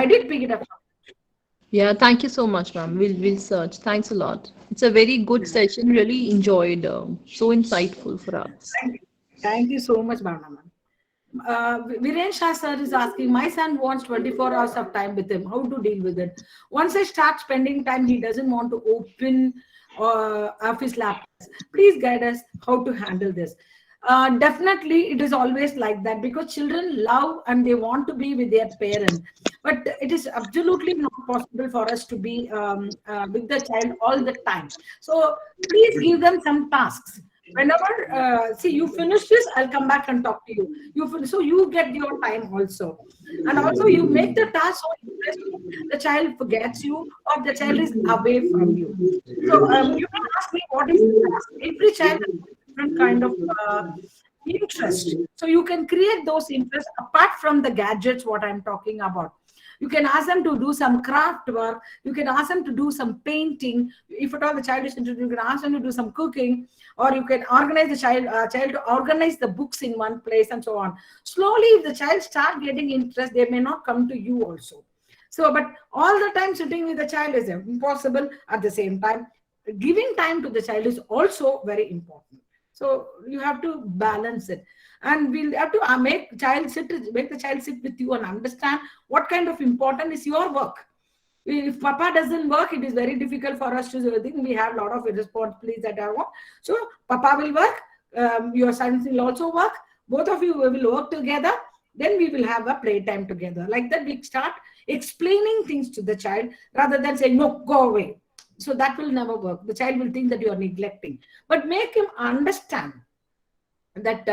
did pick it up. Yeah, thank you so much, ma'am. We'll search. Thanks a lot. It's a very good session. Really enjoyed. So insightful for us. Thank you so much, Bhavna, ma'am. Viren Shah sir is asking, my son wants 24 hours of time with him. How to deal with it? Once I start spending time, he doesn't want to open office laptops. Please guide us how to handle this. Definitely, it is always like that because children love and they want to be with their parent. But it is absolutely not possible for us to be with the child all the time. So please give them some tasks. Whenever see you finish this, I'll come back and talk to you. So you get your time also, and also you make the task so interesting. The child forgets you, or the child is away from you. So you can ask me what is the task. Every child has different kind of interest. So you can create those interests apart from the gadgets. What I'm talking about. You can ask them to do some craft work. You can ask them to do some painting. If at all the child is interested, you can ask them to do some cooking, or you can organize the child to organize the books in one place and so on. Slowly, if the child start getting interest, they may not come to you also. So, but all the time sitting with the child is impossible. At the same time, giving time to the child is also very important. So you have to balance it, and we'll have to make the child sit with you and understand what kind of important is your work. If papa doesn't work, it is very difficult for us to think. We have a lot of responsibilities that are work. So papa will work, your sons will also work. Both of you will work together. Then we will have a playtime together. Like that, we start explaining things to the child rather than saying, no, go away. So that will never work. The child will think that you are neglecting. But make him understand that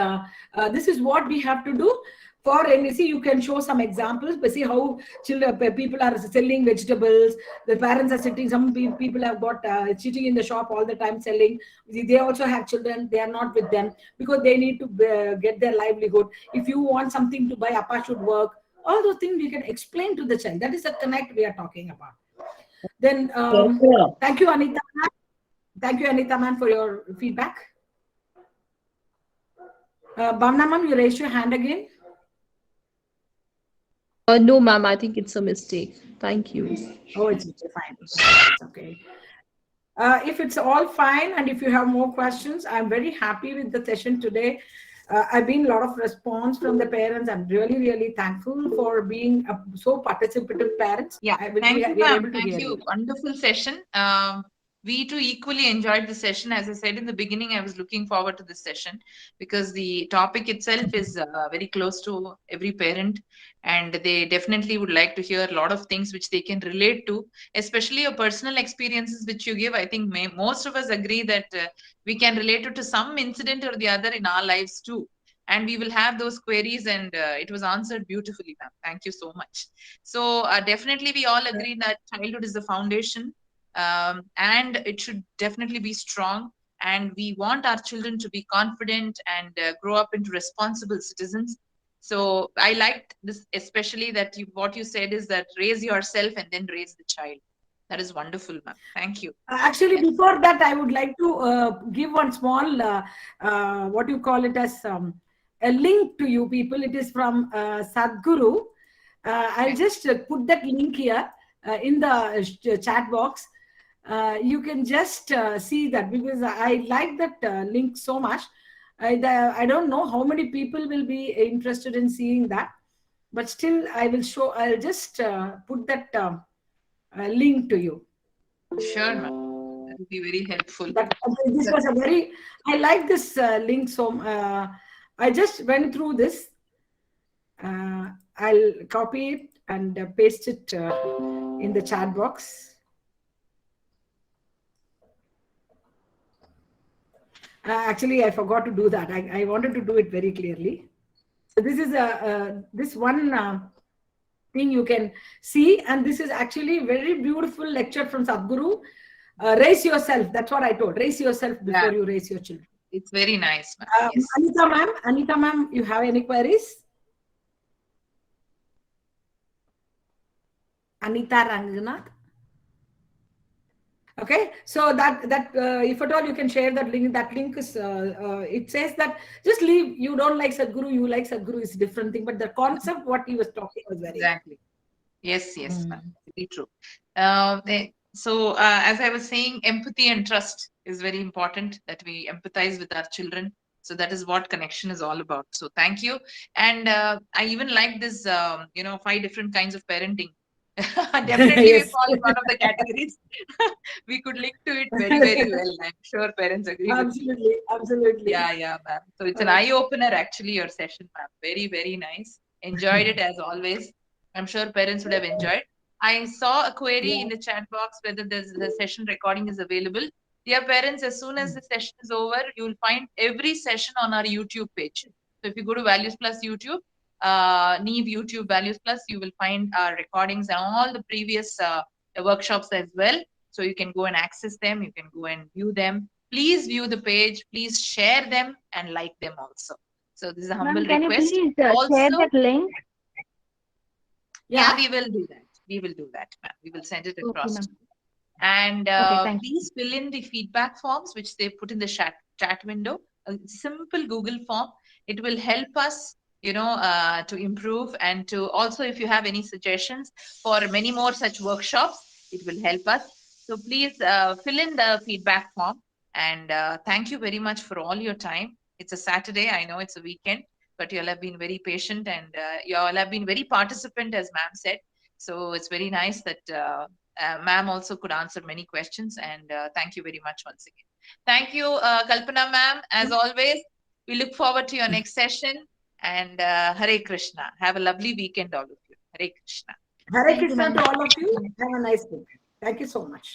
this is what we have to do. For and see, you can show some examples, but see how children, people are selling vegetables. The parents are sitting. Some people have got sitting in the shop all the time selling. They also have children. They are not with them because they need to get their livelihood. If you want something to buy, Appa should work. All those things we can explain to the child. That is the connect we are talking about. Then thank you, Anita. Thank you, Anita man, for your feedback. Bhavna ma'am, you raised your hand again. No, ma'am, I think it's a mistake. Thank you. Oh, it's fine. It's okay. If it's all fine, and if you have more questions, I'm very happy with the session today. I've been a lot of response from the parents. I'm really, really thankful for being so participative parents. Yeah, I will thank you, we are ma'am. able to Thank hear you. you. Wonderful session. We too equally enjoyed the session. As I said in the beginning, I was looking forward to this session because the topic itself is very close to every parent, and they definitely would like to hear a lot of things which they can relate to, especially your personal experiences which you give. I think most of us agree that we can relate to some incident or the other in our lives too. And we will have those queries, and it was answered beautifully, ma'am. Thank you so much. So definitely, we all agree that childhood is the foundation, and it should definitely be strong. And we want our children to be confident and grow up into responsible citizens. So I liked this especially that what you said is that raise yourself and then raise the child. That is wonderful, ma'am. Thank you. Actually, before that, I would like to give one small, what you call it as a link to you people. It is from Sadhguru. I'll just put that link here in the chat box. You can just see that because I like that link so much. I don't know how many people will be interested in seeing that, but still, I will show. I'll just put that link to you. Sure, ma'am. That would be very helpful. This was a very, I like this link. So I just went through this. I'll copy it and paste it in the chat box. Actually, I forgot to do that. I wanted to do it very clearly. So this is this one thing you can see, and this is actually very beautiful lecture from Sadhguru. Raise yourself. That's what I told. Raise yourself before you raise your children. It's very nice, ma'am. Yes. Anita ma'am, you have any queries? Anita Ranganath. Okay, so that if at all you can share that link. That link is it says that just leave. You don't like Sadhguru, you like Sadhguru is different thing. But the concept what he was talking was very exactly. Yes, ma'am. Very true. So as I was saying, empathy and trust is very important. That we empathize with our children. So that is what connection is all about. So thank you. And I even like this, 5 different kinds of parenting. Definitely we fall in one of the categories. We could link to it very, very well. I'm sure parents agree absolutely, with me. Absolutely. Yeah, ma'am. So it's an eye-opener actually, your session, ma'am. Very, very nice. Enjoyed it as always. I'm sure parents would have enjoyed. I saw a query in the chat box whether the session recording is available. Dear parents, as soon as the session is over, you will find every session on our YouTube page. So if you go to Values Plus YouTube, Neve YouTube Values Plus, you will find our recordings and all the previous workshops as well. So you can go and access them. You can go and view them. Please view the page. Please share them and like them also. So this is a humble request. Can you please share that link? Yeah, we will do that. We will do that, ma'am. We will send it across. Okay, and okay, please fill in the feedback forms which they put in the chat window. A simple Google form. It will help us, to improve, and to also, if you have any suggestions for many more such workshops, it will help us. So please fill in the feedback form. And thank you very much for all your time. It's a Saturday. I know it's a weekend, but you all have been very patient, and you all have been very participant, as ma'am said. So it's very nice that ma'am also could answer many questions, and thank you very much once again. Thank you, Kalpana ma'am. As always, we look forward to your next session, and Hare Krishna. Have a lovely weekend, all of you. Hare Krishna. Hare Krishna to all of you. Have a nice day. Thank you so much.